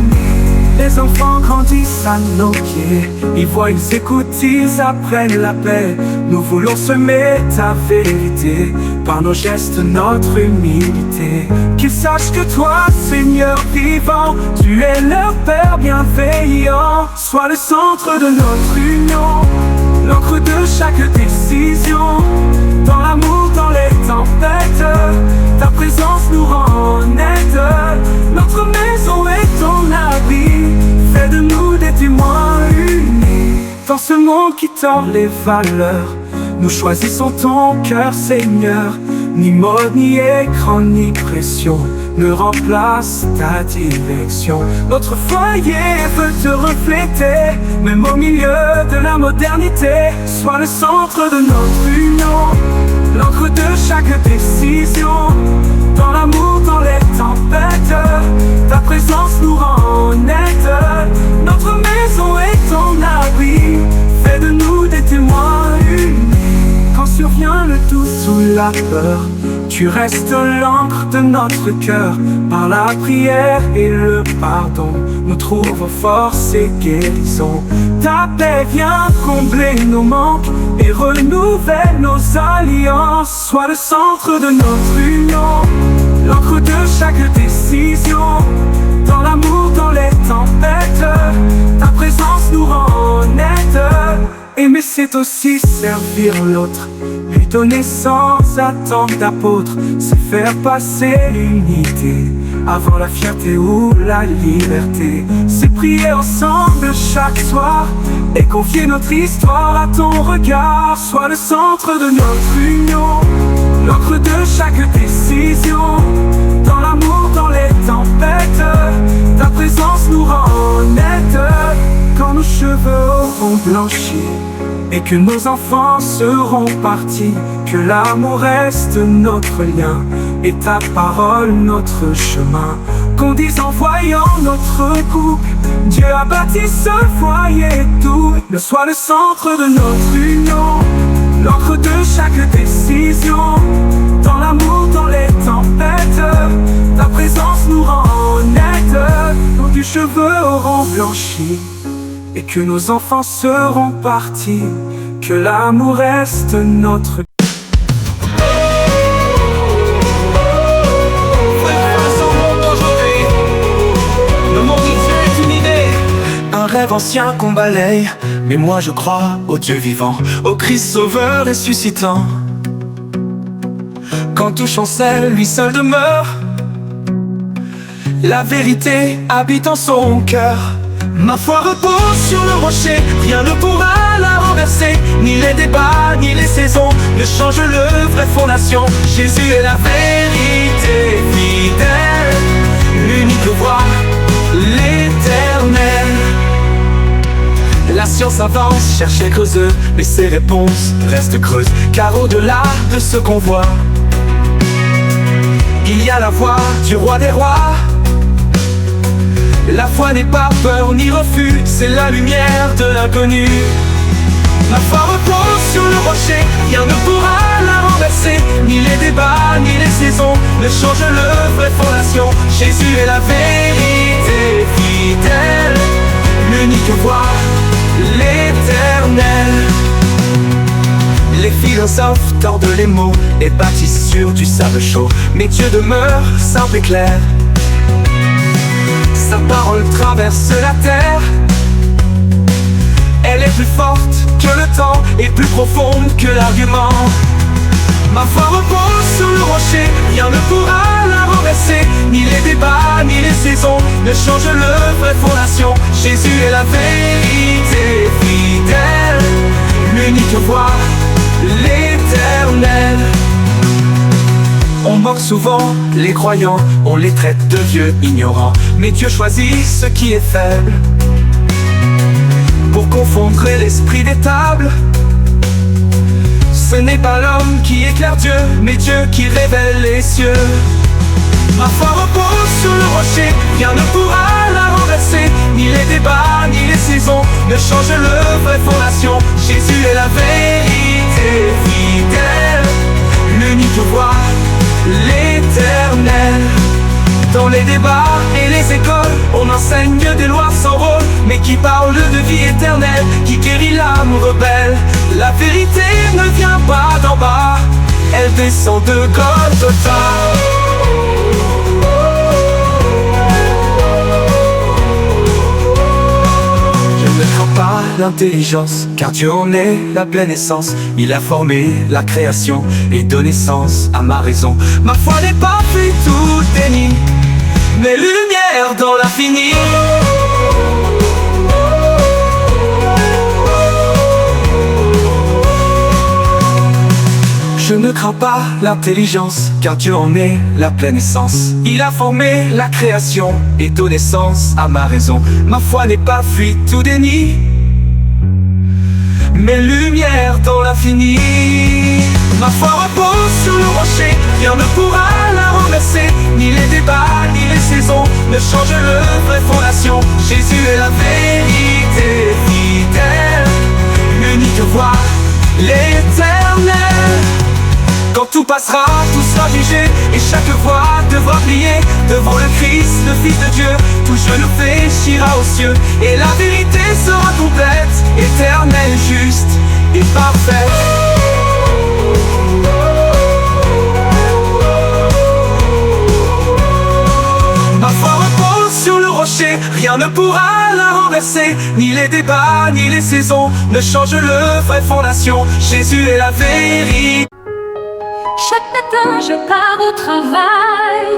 C: Les enfants grandissent à nos pieds, ils voient, ils écoutent, ils apprennent la paix. Nous voulons semer ta vérité, par nos gestes, notre humilité. Qu'ils sachent que toi, Seigneur vivant, tu es leur Père bienveillant. Sois le centre de notre union, l'encre de chaque décision. Dans l'amour, dans les tempêtes, ta présence nous rend honnêtes. Notre maison est ton abri, fais de nous des témoins unis. Dans ce monde qui tord les valeurs, nous choisissons ton cœur, Seigneur. Ni mode, ni écran, ni pression ne remplace ta direction. Notre foyer veut te refléter, même au milieu de la modernité. Sois le centre de notre union, l'encre de chaque décision. Dans l'amour, dans les tempêtes, ta présence nous rend honnêtes. Notre maison est ton abri, fais de nous des témoins unis. Quand survient le doute ou la peur, tu restes l'encre de notre cœur. Par la prière et le pardon, nous trouvons force et guérison. Ta paix vient combler nos manques et renouvelle nos alliances. Sois le centre de notre union, l'encre de chaque décision. Dans l'amour, dans les tempêtes, ta présence nous rend honnêtes. Aimer, c'est aussi servir l'autre, lui donner sans attendre d'apôtre. C'est faire passer l'unité avant la fierté ou la liberté. C'est prier ensemble chaque soir et confier notre histoire à ton regard. Sois le centre de notre union, l'encre de chaque décision. Dans l'amour, dans les tempêtes, ta présence nous rend honnêtes. Quand nos cheveux auront blanchi et que nos enfants seront partis, que l'amour reste notre lien et ta parole notre chemin. Qu'on dise en voyant notre couple, Dieu a bâti ce foyer tout. Ne sois le centre de notre union, l'encre de chaque décision. Dans l'amour, dans les tempêtes, ta présence nous rend honnêtes. Quand tes cheveux auront blanchi et que nos enfants seront partis, que l'amour reste notre.
B: Le monde est une idée, un rêve ancien qu'on balaye. Mais moi je crois au Dieu vivant, au Christ sauveur ressuscitant. Quand tout chancelle, lui seul demeure. La vérité habite en son cœur. Ma foi repose sur le rocher, rien ne pourra la renverser. Ni les débats, ni les saisons ne changent le vrai fondation. Jésus est la vérité fidèle, l'unique voie, l'éternel. La science avance, cherche et creuse, mais ses réponses restent creuses. Car au-delà de ce qu'on voit, il y a la voix du roi des rois. La foi n'est pas peur ni refus, c'est la lumière de l'inconnu. Ma foi repose sur le rocher, rien ne pourra la renverser. Ni les débats, ni les saisons ne changent le vrai fondation. Jésus est la vérité fidèle, l'unique voie, l'éternel. Les philosophes tordent les mots et bâtissent sur du sable chaud, mais Dieu demeure simple et clair. Sa parole traverse la terre. Elle est plus forte que le temps et plus profonde que l'argument. Ma foi repose sur le rocher, rien ne pourra la renverser. Ni les débats, ni les saisons ne changent le vrai fondation. Jésus est la vérité fidèle, l'unique voie, l'éternel. On moque souvent les croyants,
C: on les traite de vieux ignorants. Mais Dieu choisit ce qui est faible pour confondre l'esprit des tables. Ce n'est pas l'homme qui éclaire Dieu, mais Dieu qui révèle les cieux. Ma foi repose sur le rocher, rien ne pourra la renverser. Ni les débats, ni les saisons ne changent le vraie fondation. Jésus est la vérité fidèle, l'unique voie, l'éternel. Dans les débats et les écoles, on enseigne des lois sans rôle, mais qui parle de vie éternelle, qui guérit l'âme rebelle. La vérité ne vient pas d'en bas, elle descend de Golgotha. Je ne crains pas l'intelligence, car Dieu en est la pleine essence. Il a formé la création et donné sens à ma raison. Ma foi n'est pas fait tout déni, mais lumière dans l'infini. Je ne crains pas l'intelligence, car Dieu en est la pleine essence. Il a formé la création et donné sens à ma raison. Ma foi n'est pas fuite ou déni, mais lumière dans l'infini. Ma foi repose sur le rocher, rien ne pourra la renverser. Ni les débats, ni les saisons ne changent le vraie fondation. Jésus est la vérité fidèle, l'unique voie, l'éternel. Quand tout passera, tout sera jugé, et chaque voix devra plier devant le Christ, le Fils de Dieu. Tout genou fléchira aux cieux, et la vérité sera complète, éternelle, juste et parfaite. Ma foi repose sur le rocher, rien ne pourra la renverser. Ni les débats, ni les saisons ne changent le vraie fondation. Jésus est la vérité.
A: Chaque matin je pars au travail,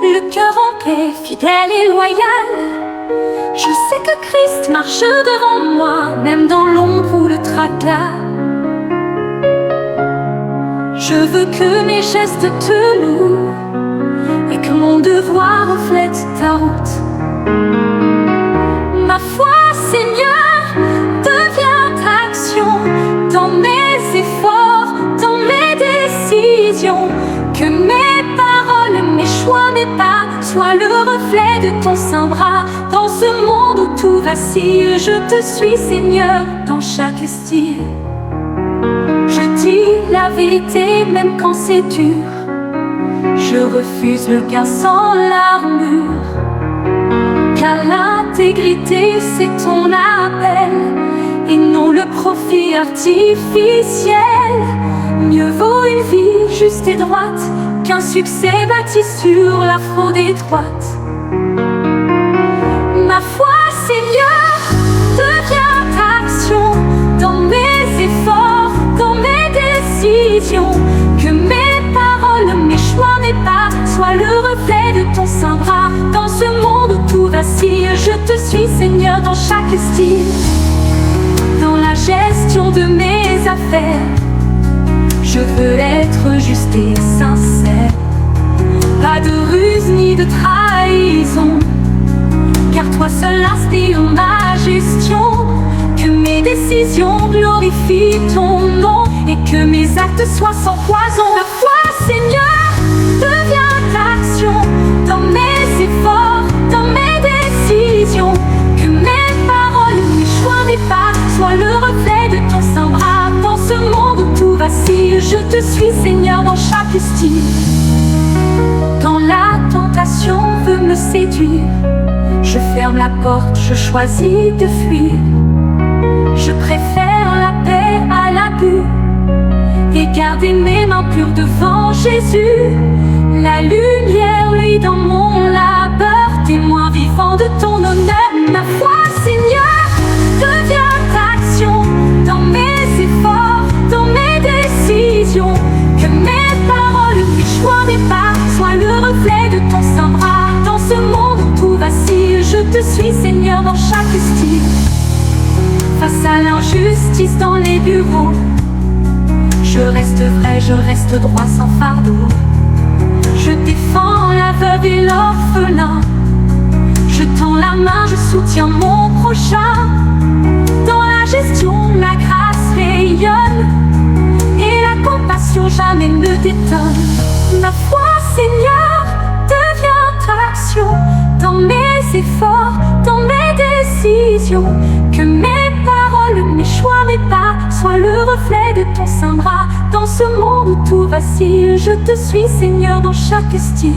A: le cœur en paix, fidèle et loyal. Je sais que Christ marche devant moi, même dans l'ombre ou le tracas. Je veux que mes gestes te louent et que mon devoir reflète ta route. Ma foi, Seigneur, devient action dans mes efforts, dans mes décisions. Que mes paroles, mes choix, mes pas soient le reflet de ton saint bras. Dans ce monde où tout vacille, je te suis, Seigneur, dans chaque style. Je dis la vérité même quand c'est dur. Je refuse le gain sans l'armure, car l'intégrité c'est ton appel et non le profit artificiel. Mieux vaut une vie juste et droite qu'un succès bâti sur la fraude étroite. Ma foi, Seigneur, devient action dans mes efforts, dans mes décisions. Que mes paroles, mes choix, mes pas soient le reflet de ton saint bras. Dans ce monde où tout vacille, je te suis, Seigneur, dans chaque style. Dans la gestion de mes affaires, je veux être juste et sincère. Pas de ruse ni de trahison, car toi seul inspire ma gestion. Que mes décisions glorifient ton nom et que mes actes soient sans poison. Ma foi, Seigneur, devient action dans mes efforts, dans mes décisions. Que mes paroles, mes choix, mes pas soient le reflet de ton saint bras. Dans ce monde où tout vacille, je te suis, Seigneur, dans chaque style. Quand la tentation veut me séduire, je ferme la porte, je choisis de fuir. Je préfère la paix à l'abus et garder mes mains pures devant Jésus. La lumière, lui, dans mon labeur, témoin vivant de ton honneur. Ma foi, Seigneur, devient action dans mes efforts, dans mes décisions. Que mes paroles, mes choix, mes pas soient le reflet de ton saint bras. Dans ce monde où tout vacille, je te suis, Seigneur, dans chaque style. Face à l'injustice dans les bureaux, je reste vrai, je reste droit sans fardeau. Je défends la veuve et l'orphelin. Je tends la main, je soutiens mon prochain. Dans la gestion, la grâce rayonne et la compassion jamais ne détonne. Ma foi, Seigneur, devient action dans mes efforts, dans mes décisions. Que mes paroles, mes choix, mes pas soient le reflet de ton saint bras. Dans ce monde où tout vacille, je te suis, Seigneur, dans chaque style.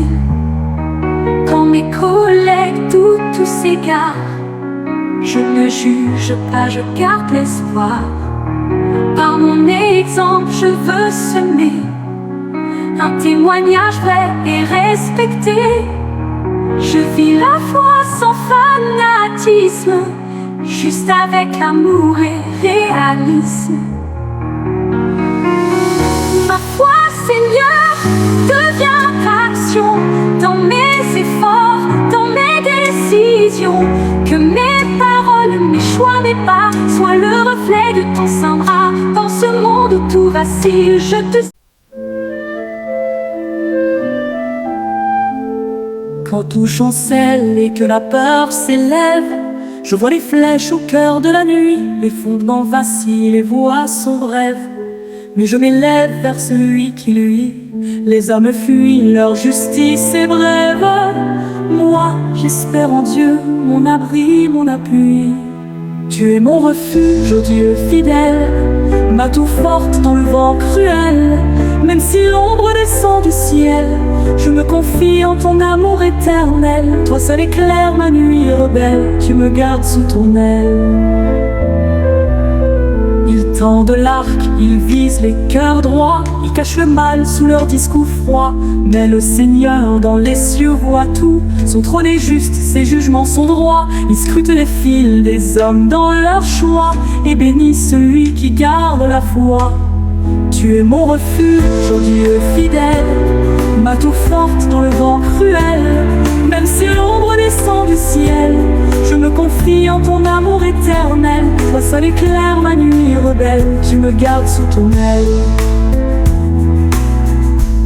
A: Quand mes collègues doutent ou s'égarent, je ne juge pas, je garde l'espoir. Par mon exemple, je veux semer un témoignage vrai et respecté. Je vis la foi sans fanatisme, juste avec amour et réalisme. Ma foi, Seigneur, devient action dans mes efforts, dans mes décisions. Que mes paroles, mes choix, mes pas soient le reflet de ton saint bras. Dans ce monde où tout vacille, je te...
B: Quand tout chancelle et que la peur s'élève, je vois les flèches au cœur de la nuit. Les fondements vacillent, les voies sont brèves, mais je m'élève vers celui qui lui. Les hommes fuient, leur justice est brève. Moi, j'espère en Dieu, mon abri, mon appui. Tu es mon refuge, ô Dieu fidèle, ma tour forte dans le vent cruel. Même si l'ombre descend du ciel, je me confie en ton amour éternel. Toi seul éclaire ma nuit rebelle, tu me gardes sous ton aile. Ils tendent l'arc, ils visent les cœurs droits, ils cachent le mal sous leur discours froid. Mais le Seigneur dans les cieux voit tout, son trône est juste, ses jugements sont droits. Il scrute les fils des hommes dans leur choix et bénit celui qui garde la foi. Tu es mon refuge, ô Dieu fidèle, ma tour forte dans le vent cruel. Même si l'ombre descend du ciel, je me confie en ton amour éternel. Toi seul éclaire ma nuit rebelle, tu me gardes sous ton aile.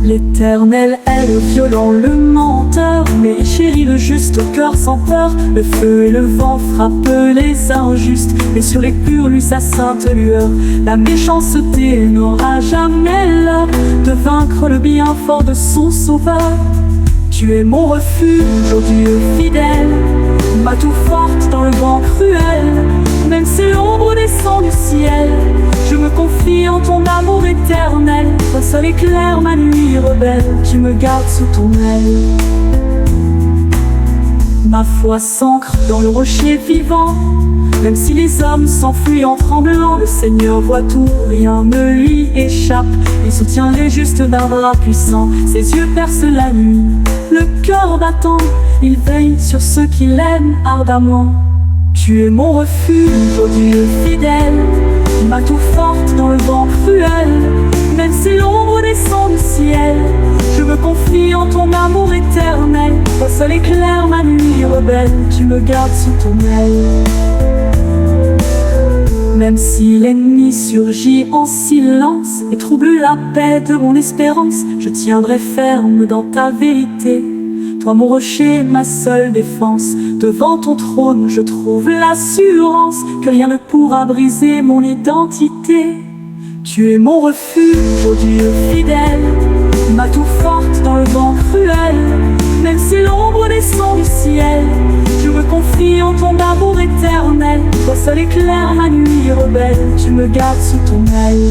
B: L'Éternel est le violent, le menteur, mais il chérit le juste au cœur sans peur. Le feu et le vent frappent les injustes, mais sur les purs lui sa sainte lueur. La méchanceté n'aura jamais l'heure de vaincre le bien fort de son sauveur. Tu es mon refuge, ô Dieu fidèle, ma tour forte dans le vent cruel. Même si l'ombre descend du ciel, je me confie en ton amour éternel. Toi seul éclaire ma nuit rebelle, tu me gardes sous ton aile. Ma foi s'ancre dans le rocher vivant. Même si les hommes s'enfuient en tremblant, le Seigneur voit tout, rien ne lui échappe. Il soutient les justes d'un bras puissant. Ses yeux percent la nuit, le cœur battant. Il veille sur ceux qui l'aiment ardemment. Tu es mon refuge, ô Dieu fidèle, ma tour forte dans le vent cruel. Même si l'ombre descend du ciel, je me confie en ton amour éternel. Toi seul éclaire ma nuit rebelle, tu me gardes sous ton aile. Même si l'ennemi surgit en silence et trouble la paix de mon espérance, je tiendrai ferme dans ta vérité. Toi mon rocher, ma seule défense. Devant ton trône je trouve l'assurance que rien ne pourra briser mon identité. Tu es mon refuge, ô Dieu fidèle, ma tour forte dans le vent cruel. Même si l'ombre descend du ciel, je me confie en ton amour éternel. Toi seul éclaire ma nuit rebelle, tu me gardes sous ton aile.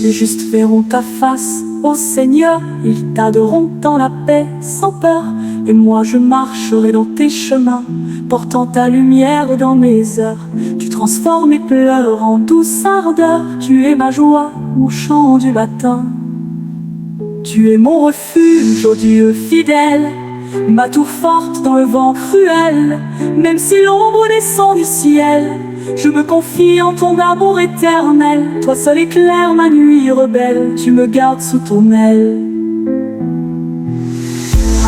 B: Les justes verront ta face, ô Seigneur, ils t'adoreront dans la paix sans peur. Et moi je marcherai dans tes chemins, portant ta lumière dans mes heures. Tu transformes mes pleurs en douce ardeur, tu es ma joie au chant du matin. Tu es mon refuge, ô Dieu fidèle, ma tour forte dans le vent cruel. Même si l'ombre descend du ciel, je me confie en ton amour éternel. Toi seul éclaire ma nuit rebelle, tu me gardes sous ton aile.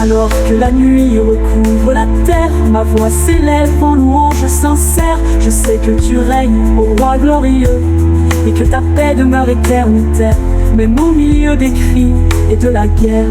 B: Alors que la nuit recouvre la terre, ma voix s'élève en louange sincère. Je sais que tu règnes, ô roi glorieux, et que ta paix demeure éternitaire.
C: même au milieu des cris et de la guerre.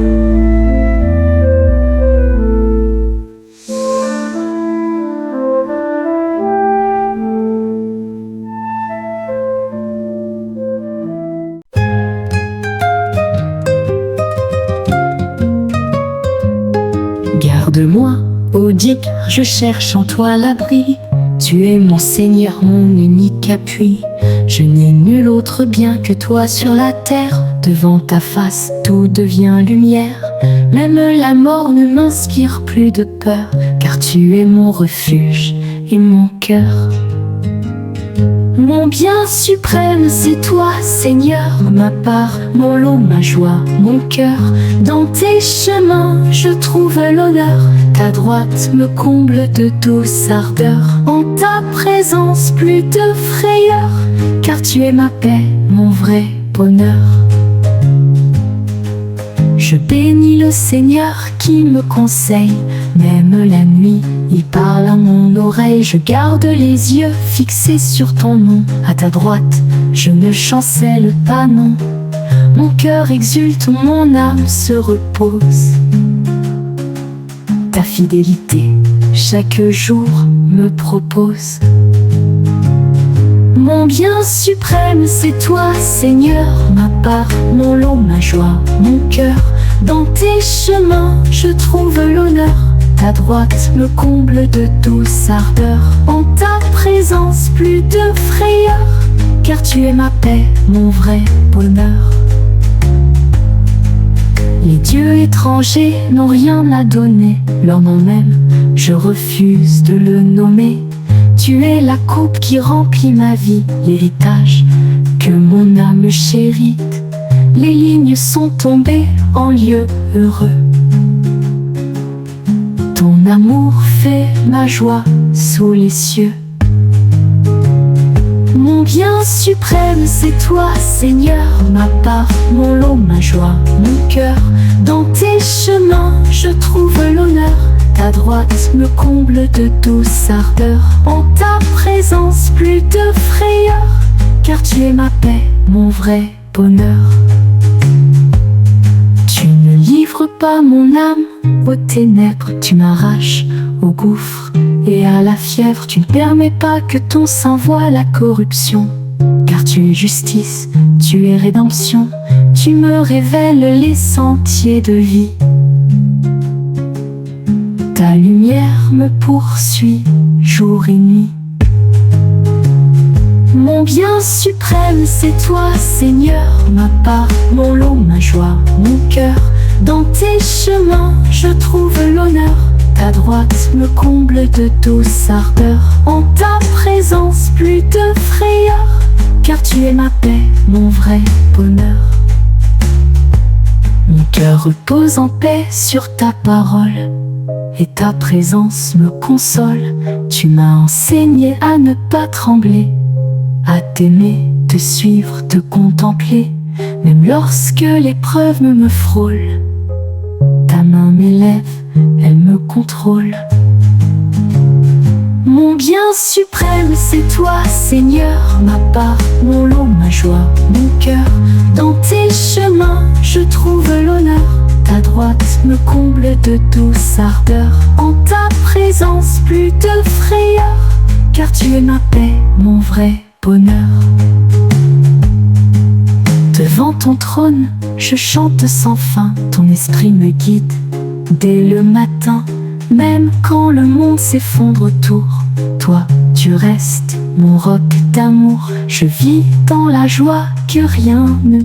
D: Garde-moi, ô Dieu, car je cherche en toi l'abri. Tu es mon Seigneur, mon unique appui. Je n'ai nul autre bien que toi sur la terre. Devant ta face, tout devient lumière. Même la mort ne m'inspire plus de peur, car tu es mon refuge et mon cœur. Mon bien suprême, c'est toi, Seigneur, ma part, mon lot, ma joie, mon cœur. Dans tes chemins, je trouve l'honneur. Ta droite me comble de douce ardeur. En ta présence, plus de frayeur, car tu es ma paix, mon vrai bonheur. Je bénis le Seigneur qui me conseille, même la nuit, il parle à mon oreille. Je garde les yeux fixés sur ton nom. À ta droite, je ne chancelle pas, non. Mon cœur exulte, mon âme se repose. Ta fidélité, chaque jour, me propose. Mon bien suprême, c'est toi, Seigneur, ma part, mon lot, ma joie, mon cœur. Dans tes chemins, je trouve l'honneur. Ta droite me comble de douce ardeur. En ta présence, plus de frayeur, car tu es ma paix, mon vrai bonheur. Les dieux étrangers n'ont rien à donner, leur nom même, je refuse de le nommer. Tu es la coupe qui remplit ma vie, l'héritage que mon âme chérit. Les lignes sont tombées en lieu heureux. Ton amour fait ma joie sous les cieux. Mon bien suprême, c'est toi, Seigneur, ma part, mon lot, ma joie, mon cœur. Dans tes chemins, je trouve l'honneur. Ta droite me comble de douce ardeur. En ta présence, plus de frayeur, car tu es ma paix, mon vrai bonheur. Tu ne livres pas mon âme aux ténèbres, tu m'arraches au gouffre et à la fièvre. Tu ne permets pas que ton sang voie la corruption, car tu es justice, tu es rédemption. Tu me révèles les sentiers de vie. Ta lumière me poursuit jour et nuit. Mon bien suprême, c'est toi, Seigneur, ma part, mon lot, ma joie, mon cœur. Dans tes chemins, je trouve l'honneur. Ta droite me comble de douce ardeur. En ta présence, plus de frayeur, car tu es ma paix, mon vrai bonheur. Mon cœur repose en paix sur ta parole, et ta présence me console. Tu m'as enseigné à ne pas trembler, à t'aimer, te suivre, te contempler, même lorsque l'épreuve me frôle. Ta main m'élève, elle me contrôle. Mon bien suprême, c'est toi, Seigneur, ma part, mon lot, ma joie, mon cœur. Dans tes chemins, je trouve l'honneur. Ta droite me comble de douce ardeur. En ta présence, plus de frayeur, car tu es ma paix, mon vrai bonheur. Devant ton trône, je chante sans fin. Ton esprit me guide dès le matin, même quand le monde s'effondre autour. Toi, tu restes mon roc d'amour. Je vis dans la joie que rien ne